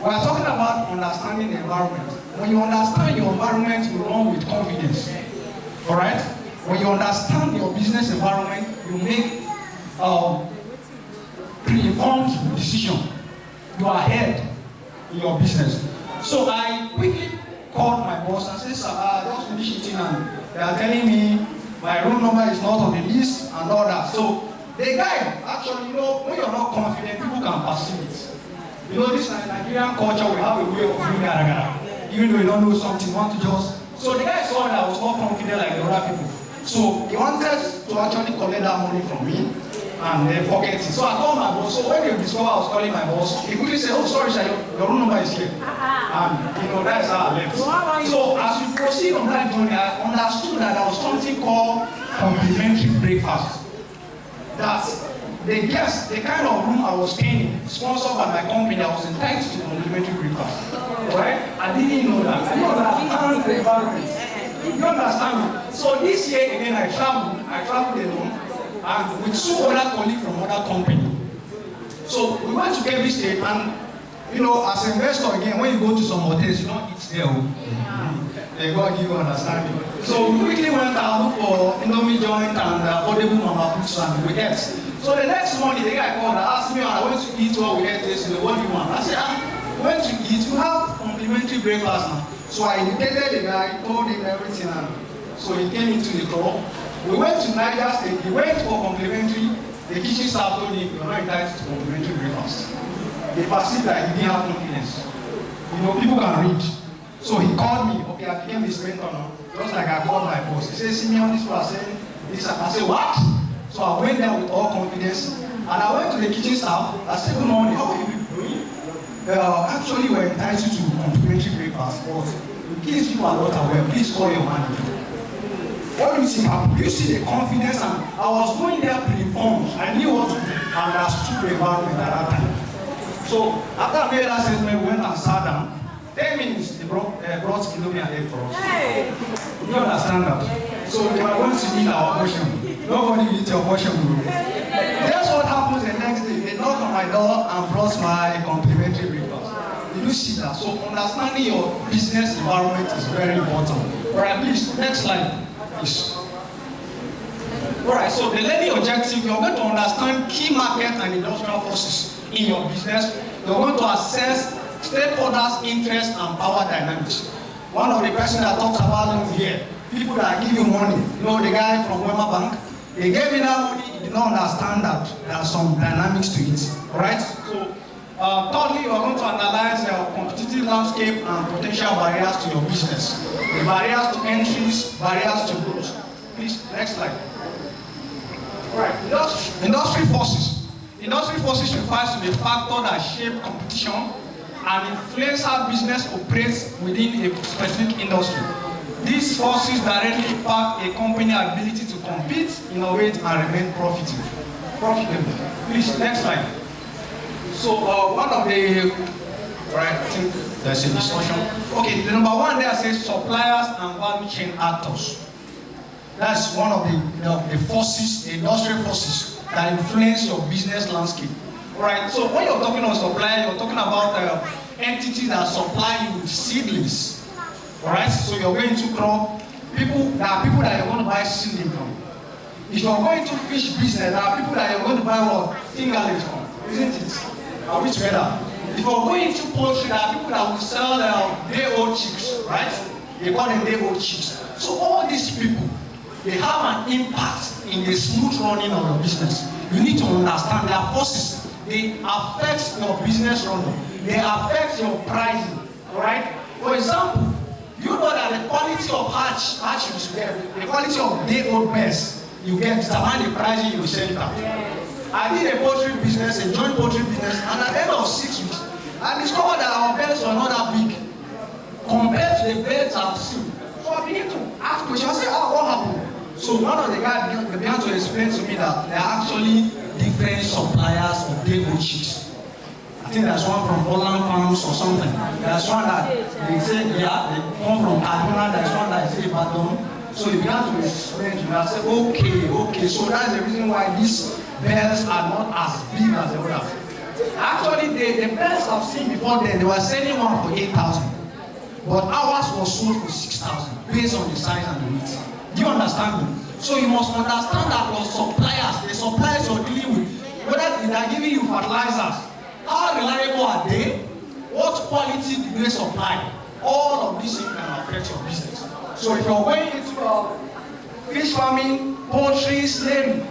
we are talking about understanding the environment. When you understand your environment, you run with confidence. Alright? When you understand your business environment, you make pre-informed decision. You are ahead in your business. So I quickly called my boss and said, sir, I just finished eating and they are telling me my room number is not on the list and all that. So the guy, actually, when you're not confident, people can perceive it. This Nigerian culture, we have a way of doing gara. Even though you don't know something, you want to just... So the guy saw that I was not confident like the other people. So he wanted to actually collect that money from me and then forget it. So I called my boss. So when they discovered I was calling my boss, he quickly said, oh, sorry, sir, your room number is here. And, that's how I left. So as we proceed on that journey, I understood that there was something called complimentary breakfast. That's the guest, the kind of room I was staying in, sponsored by my company, I was entitled to complimentary breakfast. Right? I didn't know that. I didn't understand the environment. You understand me? So this year again, I traveled alone, and with two other colleagues from other company. So we went to Kebbi State, and as an investor again, when you go to some hotels, you don't eat there. They go and give you understanding. So we quickly went out for Indomie joint and affordable mama foods, and we ate. So the next morning, the guy called and asked me, I went to eat what we ate yesterday. What do you want? I said, went to eat. You have complimentary breakfast now. So I indicated the guy, told him everything, and so he came into the club. We went to Niger State. He went for complimentary. The kitchen staff told him, you're not entitled to complimentary breakfast. They perceived that he didn't have confidence. People can read. So he called me. Okay, I became his mentor now. Just like I called my boss. He said, Simeon, this person saying this. I said, what? So I went there with all confidence. And I went to the kitchen staff. I said, good morning, how are you doing? Actually, we're entitled to complimentary breakfast. But in case you are not aware, please call your manager. What do you see happened? You see the confidence, and I was going there pre-informed. I knew what to do, and I stood the environment at that time. So after I made that statement, we went and sat down. 10 minutes, they brought Indomie and egg for us. Hey. You understand that? So we are going to eat our portion. Nobody will eat your portion. Guess what happens the next day? They knocked on my door and brought my complimentary breakfast. Did you see that? So understanding your business environment is very important. Alright, please, next slide. Please. Alright, so the learning objective, you're going to understand key market and industrial forces in your business. You're going to assess stakeholders' interest and power dynamics. One of the persons that talks about them here, people that give you money. The guy from Wema Bank, They gave me that money, he did not understand that there are some dynamics to it. Alright? So, thirdly, we are going to analyze the competitive landscape and potential barriers to your business. The barriers to entries, barriers to growth. Please, next slide. Alright, industry forces. Industry forces refers to the factor that shape competition and influence how business operates within a specific industry. These forces directly impact a company's ability to compete, innovate, and remain profitable. Please, next slide. So, one of the, right, I think there's a discussion. Okay, the number one there says suppliers and value chain actors. That's one of the forces, the industrial forces that influence your business landscape. Alright, so when you're talking about supplier, you're talking about entities that supply you with seedlings. Alright, so you're going to crop people that you're going to buy seedling from. If you're going to fish business, there are people that you're going to buy what? Fingerlings from, isn't it? Are we together? If you're going to poultry, there are people that will sell day-old chicks, right? They call them day-old chicks. So all these people, they have an impact in the smooth running of your business. You need to understand their forces. They affect your business running. They affect your pricing. Alright? For example, you know that the quality of hatches you get, the quality of day-old birds you get determine the pricing you sell it at. I did a poultry business, a joint poultry business, and at the end of 6 weeks, I discovered that our birds were not that big compared to the birds I've seen. So I began to ask questions. I said, what happened? So one of the guys began to explain to me that there are actually different suppliers of day-old chicks. I think there's one from Holland Farms or something. There's one that they say, yeah, they come from Kaduna. There's one that is Ibadan. So he began to explain to me. I said, okay. So that's the reason why these birds are not as big as the others. Actually, the birds I've seen before then, they were selling one for 8,000. But ours was sold for 6,000 based on the size and the weight. Do you understand me? So you must understand that your suppliers, the suppliers you're dealing with, whether they are giving you fertilizers, how reliable are they? What quality do they supply? All of these things can affect your business. So if you're going into fish farming, poultry, slaving,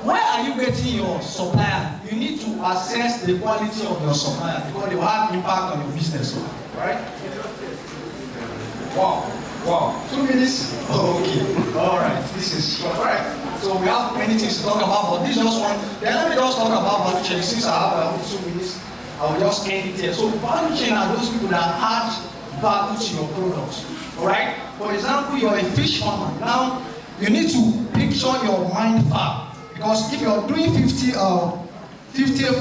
where are you getting your supplier? You need to assess the quality of your supplier because they will have impact on your business. Right? Wow. 2 minutes? Oh, okay. Alright, this is short. Alright. So we have many things to talk about, but this is just one. Then let me just talk about value chain. Since I have 2 minutes, I will just end it here. So value chain are those people that add value to your products. Alright? For example, you're a fish farmer. Now, you need to picture your mind far. Because if you're doing 50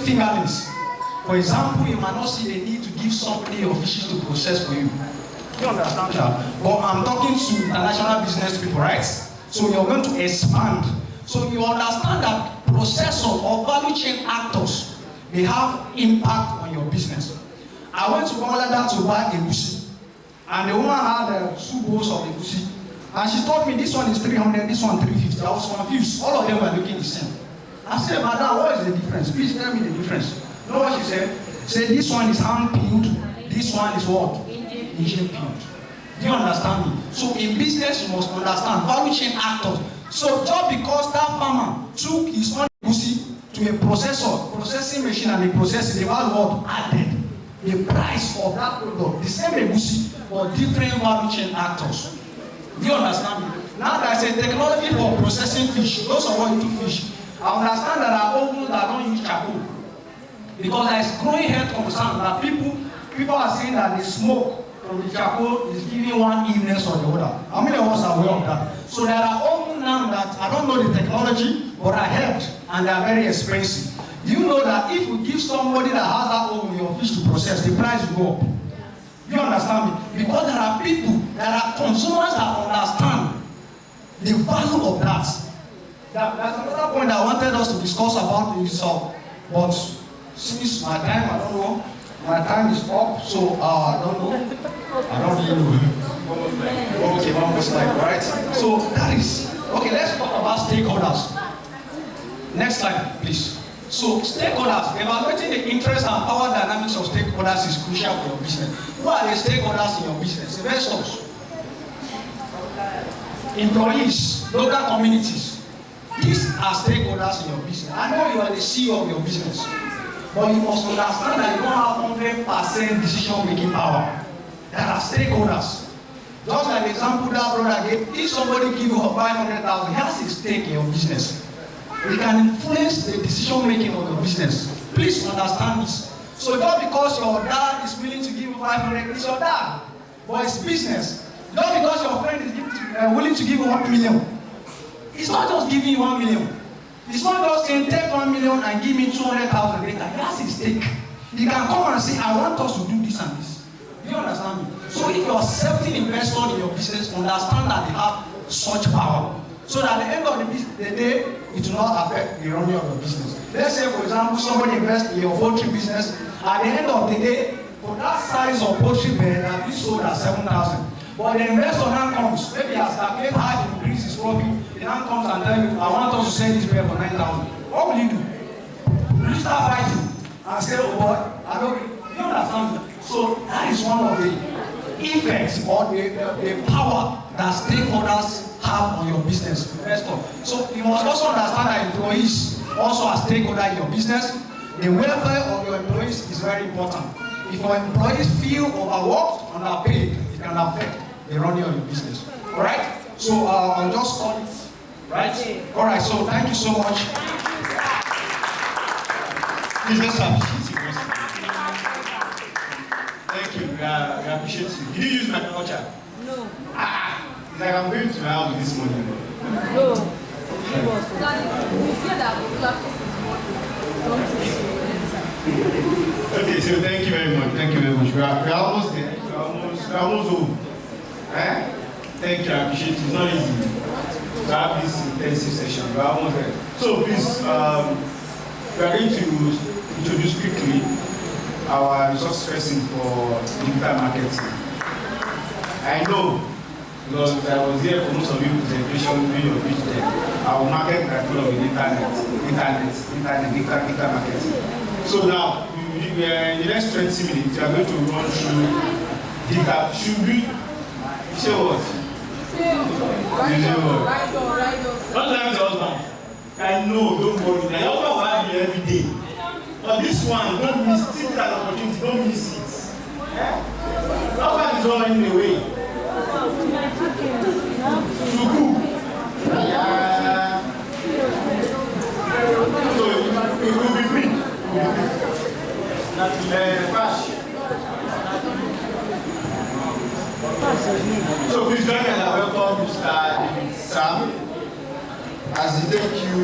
fingerlings, for example, you might not see the need to give somebody your fishes to process for you. You understand that? But I'm talking to international business people, right? So you're going to expand. So you understand that processor or value chain actors, they have impact on your business. I went to Bangladesh to buy a busi, and the woman had 2 bowls of the busi, and she told me this one is 300, this one 350. I was confused. All of them were looking the same. I said, Madam, what is the difference? Please tell me the difference. You know what she said? She said this one is hand peeled, this one is what? Engine peeled. Do you understand me? So in business, you must understand value chain actors. So just because that farmer took his own busi to a processing machine, and the processing, the value what added the price of that product, the same egusi, but different value chain actors. Do you understand me? Now there's a technology for processing fish. Those of us eat fish, I understand that there are ovens that don't use charcoal, because there is growing health concern that people are saying that the smoke from the charcoal is giving one illness or the other. How many of us are aware of that? So there are ovens now that I don't know the technology, but I heard, and they are very expensive. Do you know that if you give somebody that has that oven your fish to process, the price will go up? Do you understand me? Because there are people, there are consumers that understand the value of that. That's another point I wanted us to discuss about this, but since my time, I don't know. My time is up, so I don't know. I don't really know. Okay, one more slide, right? So that is, okay, let's talk about stakeholders. Next slide, please. So stakeholders, evaluating the interest and power dynamics of stakeholders is crucial for your business. Who are the stakeholders in your business? Investors, employees, local communities. These as stakeholders in your business. I know you are the CEO of your business, but you must understand that you don't have 100% decision-making power. There are stakeholders. Just like the example that brother gave, if somebody give you 500,000, he has a stake in your business. He can influence the decision-making of your business. Please understand this. So just because your dad is willing to give you 500, it's your dad, but it's business. Just because your friend is willing to give you 1 million, it's not just giving you 1 million. It's not just saying take 1 million and give me 200,000 later. He has a stake. He can come and say, I want us to do this and this. Do you understand me? So if you're accepting investors in your business, understand that they have such power. So that at the end of the day, it will not affect the running of your business. Let's say, for example, somebody invests in your poultry business. At the end of the day, for that size of poultry bed that you sold at 7,000. But the investor now comes, maybe has calculated how to increase his profit. He now comes and tells you, I want us to sell this bed for 9,000. What will you do? Will you start fighting and say, oh boy, I don't, you understand? So that is one of the effects or the power that stakeholders have on your business, investor. So you must also understand that employees also are stakeholders in your business. The welfare of your employees is very important. If your employees feel overworked, underpaid, it can affect the running of your business. All right? So I'll just call it, right? All right, so thank you so much. Please, let's appreciate you. Thank you. We appreciate you. Did you use my culture? No. It's like I'm going to my house this morning. No. We feel that Okay, so thank you very much. Thank you very much. We are almost there. We are almost home. Thank you. I appreciate it. It's not easy to have this intensive session. We are almost there. So please, we are going to introduce quickly our resource person for digital marketing. I know, because I was here for most of your presentation during your pitch there. I will market my full of internet marketing. So now, in the next 20 minutes, we are going to run through digital. Should we say what? Don't tell the husband. I know, don't worry. I also have you every day. But this one, don't miss it. Take that opportunity, don't miss it. Husband is all in the way. To cook. So it will be free. Cash. So please join me and I welcome Mr. Sam as he take you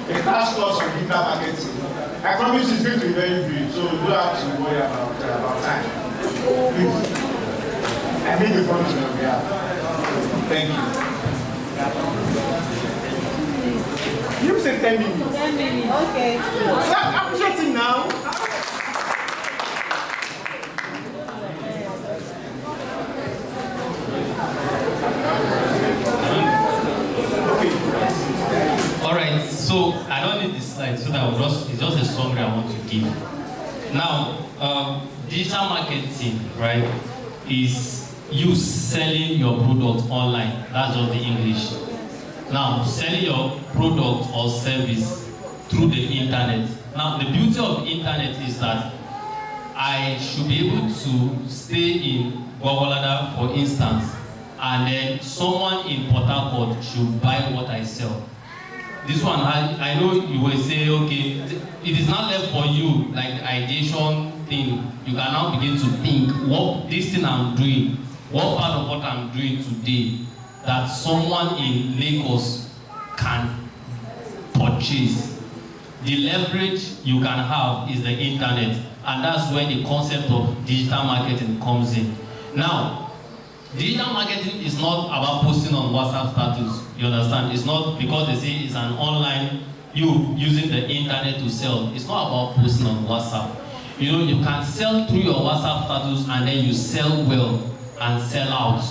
a crash course on digital marketing. I promise it's going to be very brief, so you don't have to worry about time. Please. I made the promise on your behalf. Thank you. You said 10 minutes. 10 minutes. Okay. I'm appreciating now. All right, so I don't need this slide, so that it's just a summary I want to give. Now, digital marketing, right, is you selling your product online. That's just the English. Now, selling your product or service through the internet. Now, the beauty of the internet is that I should be able to stay in Gwagwalada, for instance, and then someone in Port Harcourt should buy what I sell. This one, I know you will say, okay, it is not left for you, like the ideation thing. You can now begin to think, what this thing I'm doing, what part of what I'm doing today, that someone in Lagos can purchase. The leverage you can have is the internet, and that's where the concept of digital marketing comes in. Now, digital marketing is not about posting on WhatsApp status. You understand? It's not because they say it's an online, you using the internet to sell. It's not about posting on WhatsApp. You know, you can sell through your WhatsApp status and then you sell well and sell out.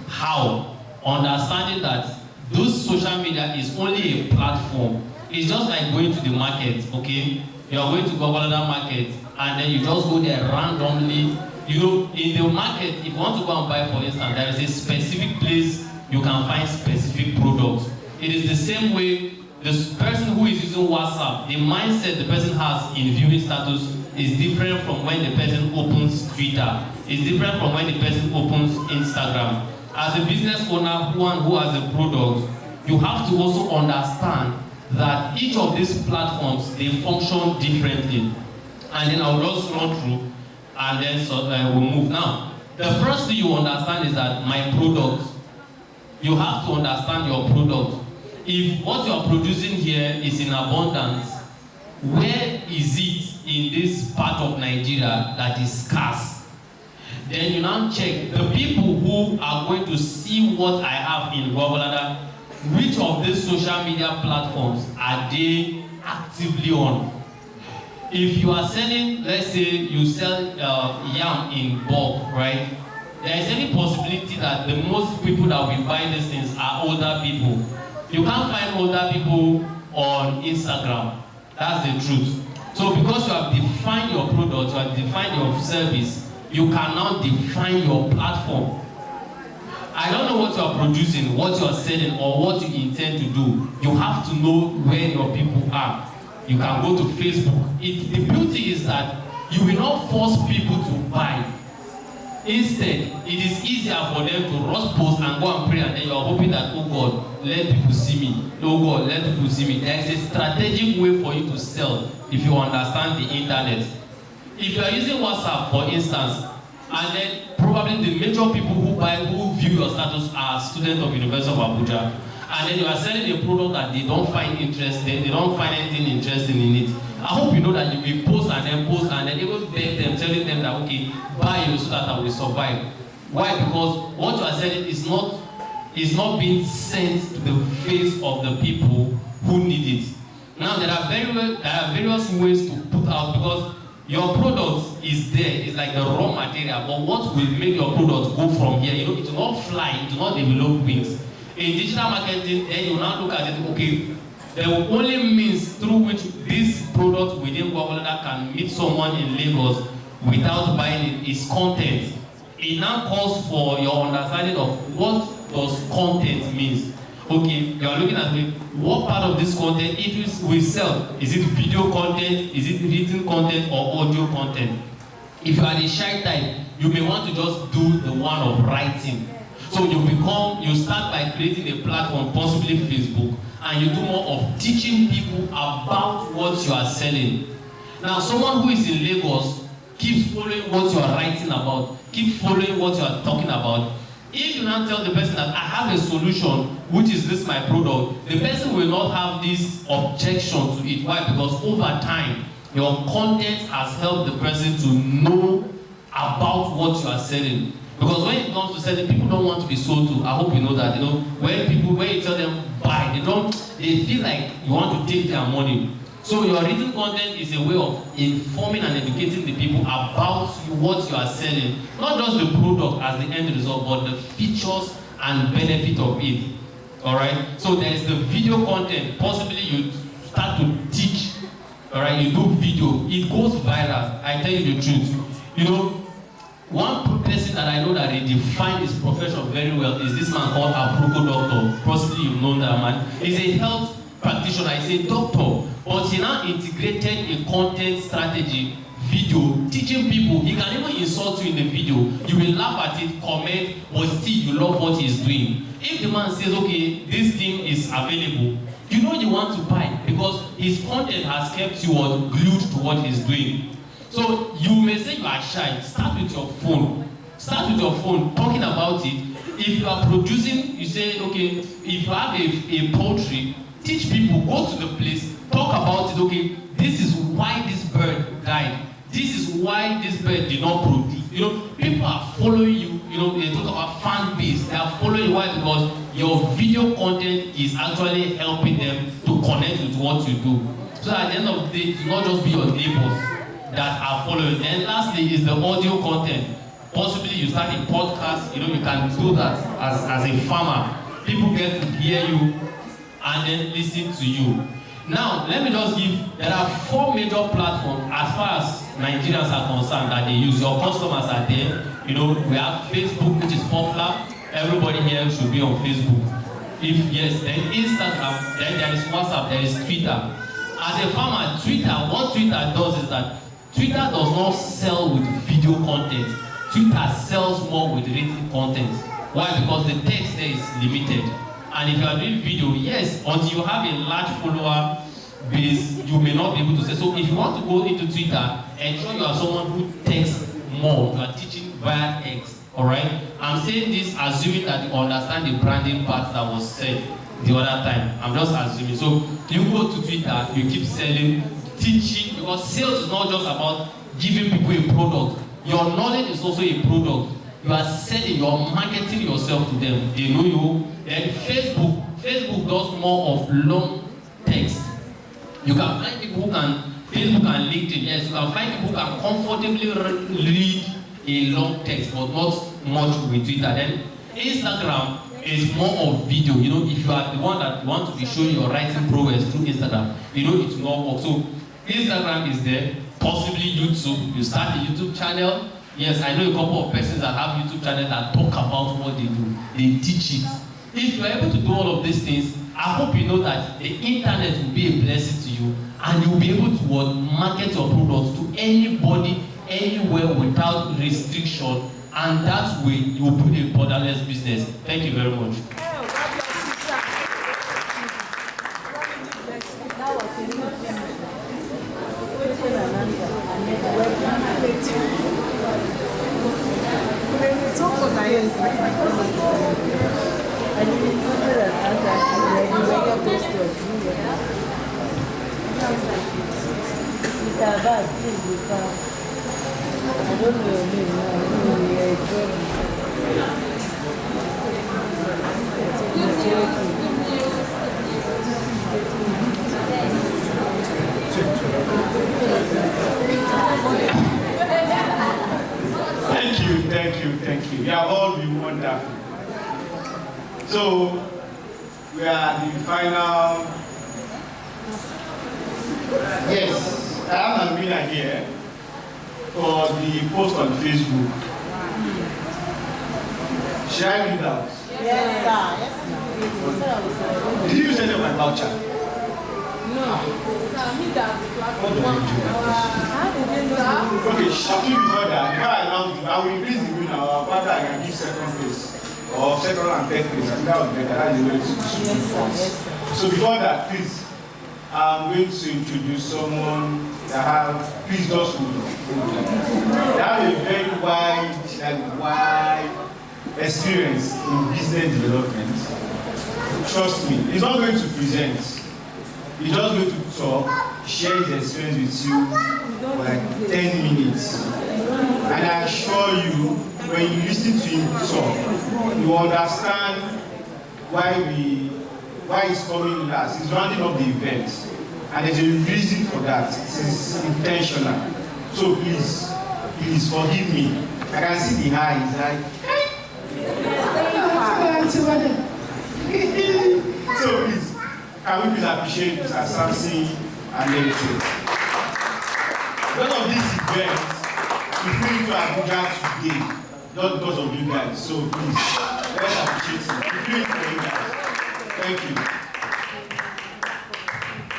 How? Understanding that those social media is only a platform. It's just like going to the market, okay? You are going to Gwagwalada market and then you just go there randomly. You know, in the market, if you want to go and buy, for instance, there is a specific place you can find specific products. It is the same way the person who is using WhatsApp, the mindset the person has in viewing status is different from when the person opens Twitter. It's different from when the person opens Instagram. As a business owner, one who has a product, you have to also understand that each of these platforms, they function differently. And then I'll just run through and then we'll move. Now, the first thing you understand is that my product, you have to understand your product. If what you are producing here is in abundance, where is it in this part of Nigeria that is scarce? Then you now check the people who are going to see what I have in Gwagwalada, which of these social media platforms are they actively on? If you are selling, let's say you sell yam in bulk, right? There is any possibility that the most people that will buy these things are older people. You can't find older people on Instagram. That's the truth. So because you have defined your product, you have defined your service, you can now define your platform. I don't know what you are producing, what you are selling, or what you intend to do. You have to know where your people are. You can go to Facebook. The beauty is that you will not force people to buy. Instead, it is easier for them to rush post and go and pray, and then you are hoping that, oh God, let people see me. Oh God, let people see me. There is a strategic way for you to sell if you understand the internet. If you are using WhatsApp, for instance, and then probably the major people who view your status are students of University of Abuja, and then you are selling a product that they don't find interesting, they don't find anything interesting in it. I hope you know that you will post and then even beg them, telling them that, okay, buy you so that I will survive. Why? Because what you are selling is not being sent to the face of the people who need it. Now there are various ways to put out, because your product is there, it's like the raw material, but what will make your product go from here? You know, it will not fly, it will not develop wings. In digital marketing, then you now look at it, okay, the only means through which this product within Gwagwalada can meet someone in Lagos without buying it is content. It now calls for your understanding of what does content means. Okay, you are looking at me, what part of this content it will sell? Is it video content, is it written content, or audio content? If you are the shy type, you may want to just do the one of writing. So you start by creating a platform, possibly Facebook, and you do more of teaching people about what you are selling. Now, someone who is in Lagos keeps following what you are writing about, keep following what you are talking about. If you now tell the person that I have a solution, which is this my product, the person will not have this objection to it. Why? Because over time, your content has helped the person to know about what you are selling. Because when it comes to selling, people don't want to be sold to. I hope you know that. You know, when you tell them buy, they feel like you want to take their money. So your written content is a way of informing and educating the people about what you are selling. Not just the product as the end result, but the features and benefit of it. Alright? So there is the video content. Possibly you start to teach. Alright, you do video. It goes viral. I tell you the truth. You know, one person that I know that they define his profession very well is this man called Apruko Doctor. Possibly you've known that man. He's a health practitioner, he's a doctor, but he now integrated a content strategy video, teaching people. He can even insult you in the video. You will laugh at it, comment, but still you love what he's doing. If the man says, okay, this thing is available, you know you want to buy because his content has kept you glued to what he's doing. So you may say you are shy. Start with your phone. Start with your phone, talking about it. If you are producing, you say, okay, if you have a poultry, teach people, go to the place, talk about it. Okay, this is why this bird died. This is why this bird did not produce. You know, people are following you. You know, they talk about fan base. They are following you. Why? Because your video content is actually helping them to connect with what you do. So at the end of the day, it's not just be your neighbors that are following. And lastly is the audio content. Possibly you start a podcast, you know, you can do that as a farmer. People get to hear you and then listen to you. Now, let me just there are 4 major platforms as far as Nigerians are concerned that they use. Your customers are there. You know, we have Facebook, which is popular. Everybody here should be on Facebook. If yes, then Instagram, then there is WhatsApp, there is Twitter. As a farmer, what Twitter does is that Twitter does not sell with video content. Twitter sells more with written content. Why? Because the text there is limited. And if you are doing video, yes, until you have a large follower base, you may not be able to say. So if you want to go into Twitter, ensure you are someone who texts more. You are teaching via text. Alright? I'm saying this assuming that you understand the branding part that was said the other time. I'm just assuming. So you go to Twitter, you keep selling, teaching, because sales is not just about giving people a product. Your knowledge is also a product. You are selling, you are marketing yourself to them. They know you. Then Facebook does more of long text. You can find people who can, Facebook and LinkedIn, yes, you can find people who can comfortably read a long text, but not much with Twitter. Then Instagram is more of video. You know, if you are the one that want to be showing your writing progress through Instagram, you know it will not work. So Instagram is there, possibly YouTube. You start a YouTube channel. Yes, I know a couple of persons that have YouTube channels that talk about what they do. They teach it. If you are able to do all of these things, I hope you know that the internet will be a blessing to you, and you'll be able to market your products to anybody, anywhere without restriction, and that way you will build a borderless business. Thank you very much. Thank you. You have all been wonderful. So, we are at the final. Yes, I have a winner here for the post on Facebook. Should I read it out? Yes, sir. Did you send them my voucher? No. Okay, shortly before that, before I announce it, I will increase the winner. Our partner I can give second place. Or second and third place. I think that would be better. That is the way to So before that, please, I'm going to introduce someone that have, please just hold on. They have a very wide experience in business development. Trust me, he's not going to present. He's just going to talk, share his experience with you for like 10 minutes. And I assure you, when you listen to him talk, you understand why he's coming last. He's rounding up the event. And there's a reason for that. It is intentional. So please forgive me. I can see the eyes, like, so please, can we please appreciate Mr. Samson and everything? Because of this event, we flew to Abuja today, not because of you guys. So please, let's appreciate him. We flew for you guys. Thank you.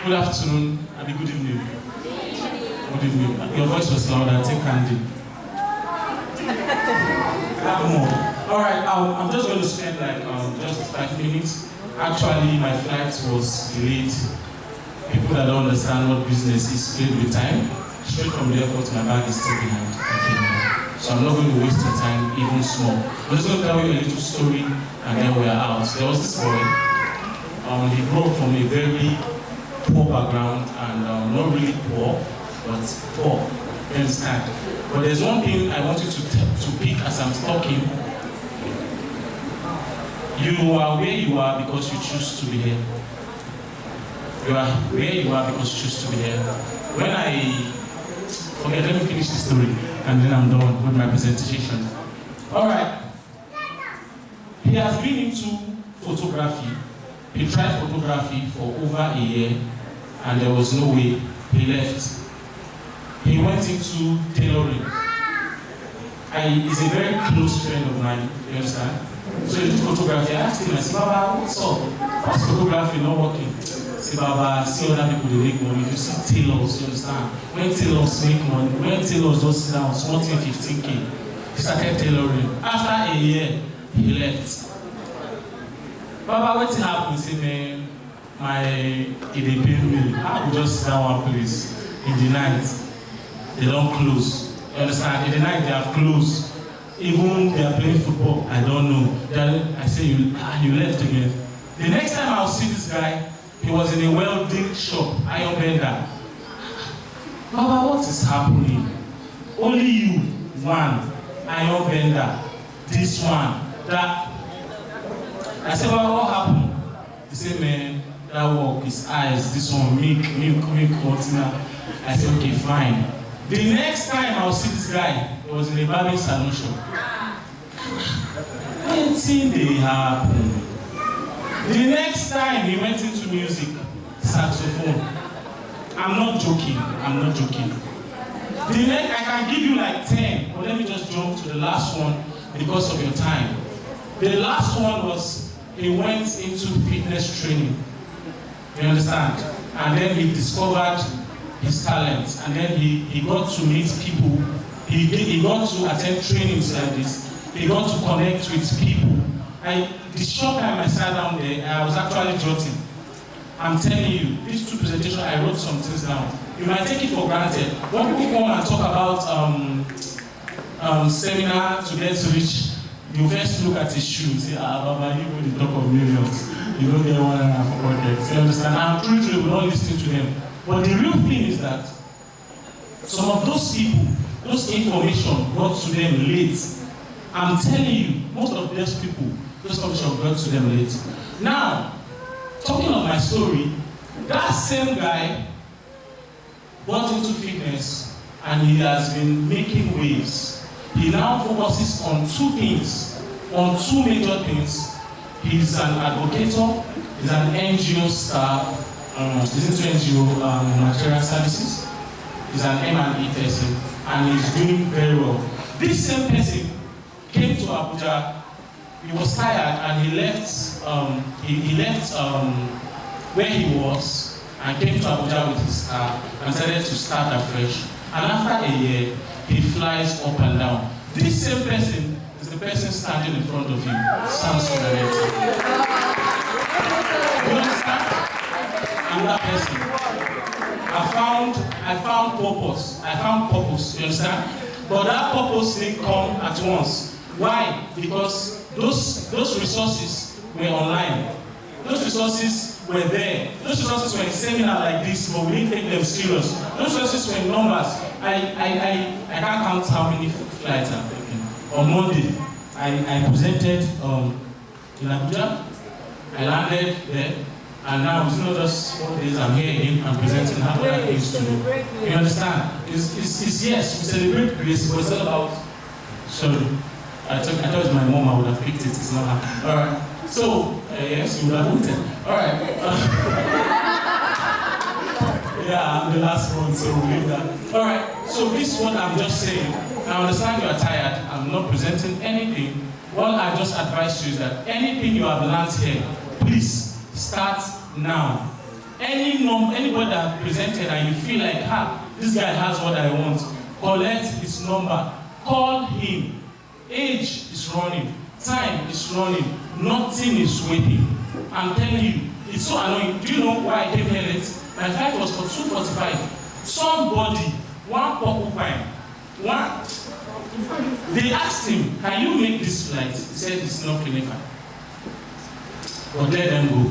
Good afternoon and good evening. Good evening. Your voice was louder. Take candy. All right. I'm just going to spend like just 5 minutes. Actually, my flight was delayed. People that don't understand what business is played with time. Straight from the airport, my bag is still behind. Okay. So I'm not going to waste your time even small. I'm just going to tell you a little story and then we're out. There was this boy. He grew up from a very poor background and not really poor, but poor. You understand? But there's one thing I want you to pick as I'm talking. You are where you are because you choose to be here. You are where you are because you choose to be here. When let me finish the story and then I'm done with my presentation. Alright. He has been into photography. He tried photography for over a year and there was no way. He left. He went into tailoring. He's a very close friend of mine, you understand? So he did photography. I asked him, I said, Baba, what's up? What's photography not working? I said, Baba, see other people they make money. You see tailors, you understand? When tailors make money, when tailors just sit down, something 15K, he started tailoring. After a year, he left. Baba, what happened? He said, man, they pay me. I could just sit down one place in the night. They don't close. You understand? In the night, they have closed. Even they are playing football, I don't know. I say, you left again. The next time I'll see this guy, he was in a welding shop, iron bender. Baba, what is happening? Only you, one, iron bender. This one, that. I said, Baba, what happened? He said, man, that work, his eyes, this one, milk, water. I said, okay, fine. The next time I'll see this guy, he was in a barbing salon shop. Anything they happen. The next time he went into music, saxophone. I'm not joking. The next, I can give you like 10, but let me just jump to the last one because of your time. The last one was he went into fitness training. You understand? And then he discovered his talents, and then he got to meet people. He got to attend trainings like this. He got to connect with people. The short time I sat down there, I was actually jotting. I'm telling you, these two presentations, I wrote some things down. You might take it for granted. When people come and talk about seminar to get rich, you first look at his shoe and say, Baba, you go the top of millions. You don't get 1.5 projects. You understand? I'm truly we're not listening to them. But the real thing is that some of those people, those information got to them late. I'm telling you, most of those people, those information got to them late. Now, talking of my story, that same guy got into fitness and he has been making waves. He now focuses on two things, on two major things. He's an advocator, he's an NGO staff, he's into NGO material services, he's an M&E person, and he's doing very well. This same person came to Abuja, he was tired and he left where he was and came to Abuja with his car and decided to start afresh. And after a year, he flies up and down. This same person is the person standing in front of you. Sounds familiar. You understand? I'm that person. I found purpose. You understand? But that purpose didn't come at once. Why? Because those resources were online. Those resources were there. Those resources were in seminar like this, but we didn't take them serious. Those resources were in numbers. I can't count how many flights I'm taking. On Monday, I presented in Abuja. I landed there, and now it's not just 4 days. I'm here again. I'm presenting how other things to do. You understand? It's yes, we celebrate grace, but it's all about. Sorry, I thought it was my mom. I would have picked it. It's not her. All right. So yes, you would have voted. All right. Yeah, I'm the last one, so we'll leave that. All right. So this is what I'm just saying. I understand you are tired. I'm not presenting anything. All I just advise you is that anything you have learned here, please start now. Anybody that presented and you feel like, this guy has what I want, collect his number, call him. Age is running, time is running, nothing is waiting. I'm telling you, it's so annoying. Do you know why I came here late? My flight was for 2:45. Somebody, one porcupine, they asked him, can you make this flight? He said it's not clinical. But let them go.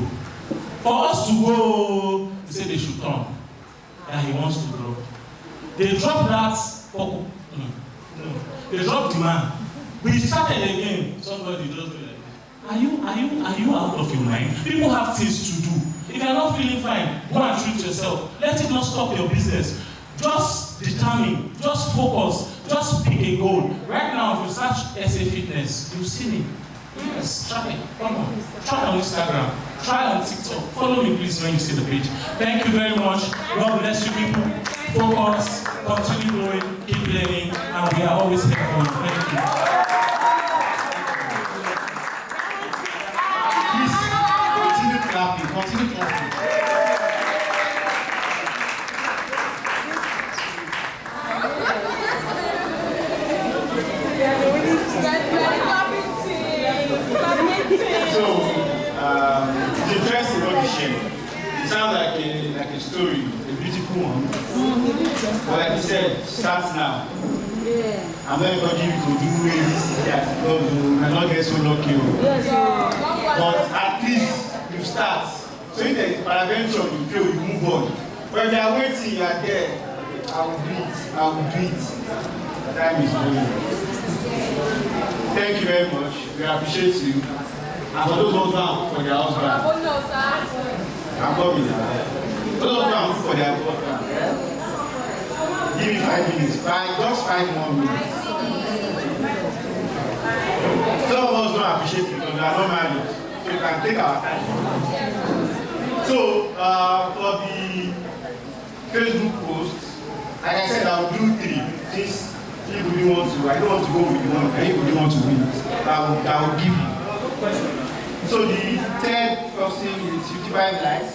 For us to go, he said they should turn. And he wants to drop. They dropped that porcupine. No. They dropped the man. We started again. Somebody just do like this. Are you out of your mind? People have things to do. If you're not feeling fine, go and treat yourself. Let it not stop your business. Just determine, just focus, just pick a goal. Right now, if you search SA Fitness, you'll see me. Yes, try it. Come on. Try on Instagram. Try on TikTok. Follow me, please, when you see the page. Thank you very much. God bless you, people. Focus, continue growing, keep learning, and we are always here for you. Thank you. story, a beautiful one. But like you said, start now. I'm not going to give you to do this, that, because you may not get so lucky. But at least you start. So if there is peradventure, you fail, you move on. But if they are waiting, you are there. I will do it. I will do it. Time is going. Thank you very much. We appreciate you. And for those ones now for their husband. I'm coming now. Those ones now for their husband. Give me 5 minutes. Just 5 more minutes. Some of us don't appreciate it because we are not married. So we can take our time. So for the Facebook post, like I said, I'll do 3. Since anybody wants to, I don't want to go with the one, anybody wants to win. I will give you. So the third person with 55 likes.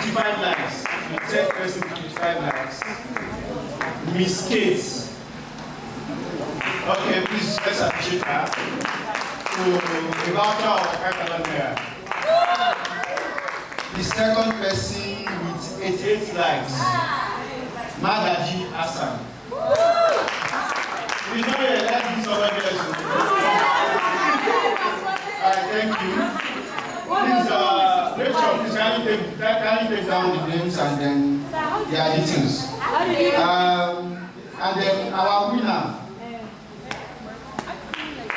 55 likes. The third person with 55 likes. Miss Kate. Okay, please let's appreciate her. So the voucher of 5,000 naira. The second person with 88 likes. Madaji Hassan. We know you like this already. Alright, thank you. Please, Rachel, please can you take down the names and then their details. And then our winner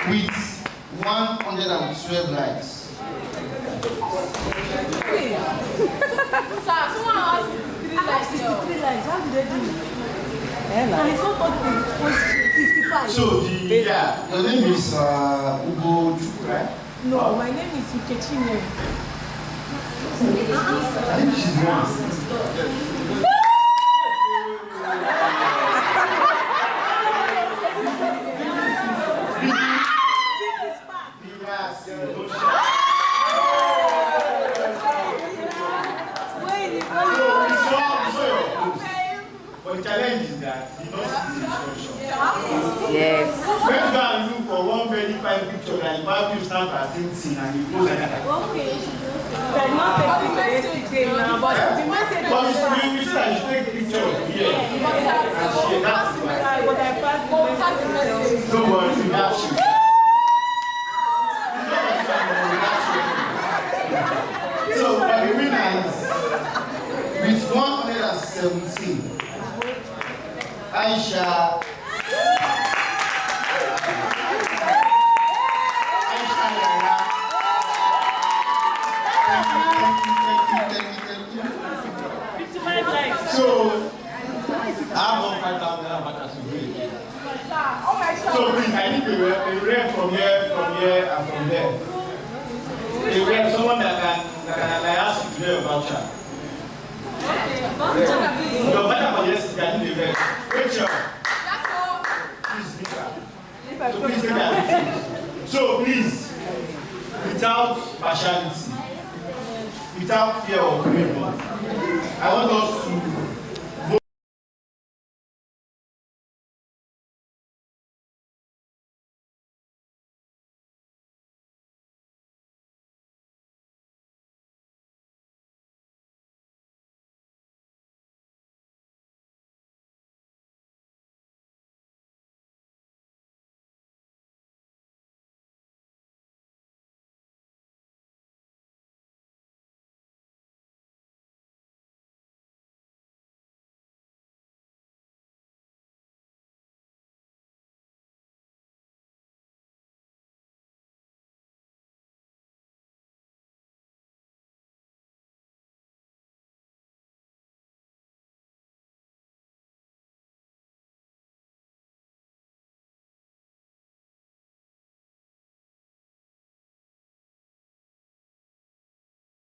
with 112 likes. Someone asked 3 likes. 63 likes. How did they do it? And it's not 55. So your name is Ugo Chukwu, right? No, my name is Ukechine. I think she's the one. But the challenge is that the nurse is instruction. Yes. Let's go and look for one very fine picture that you have you stand as scene and you go like that. Okay. They're not taking the yesterday now, but the message is you see that you take picture here and share. That's the right. But I passed the message. Don't worry, we have you. So for the winners, with 117, Aisha. So, I have 1,500 as you win. So please, I need a rep from here, and from there. A rep, someone that can ask you to do a voucher. Your voucher for yesterday, I need a rep. Rachel. Please, Lisa. So please take that. So please, without partiality, without fear of favor, I want us to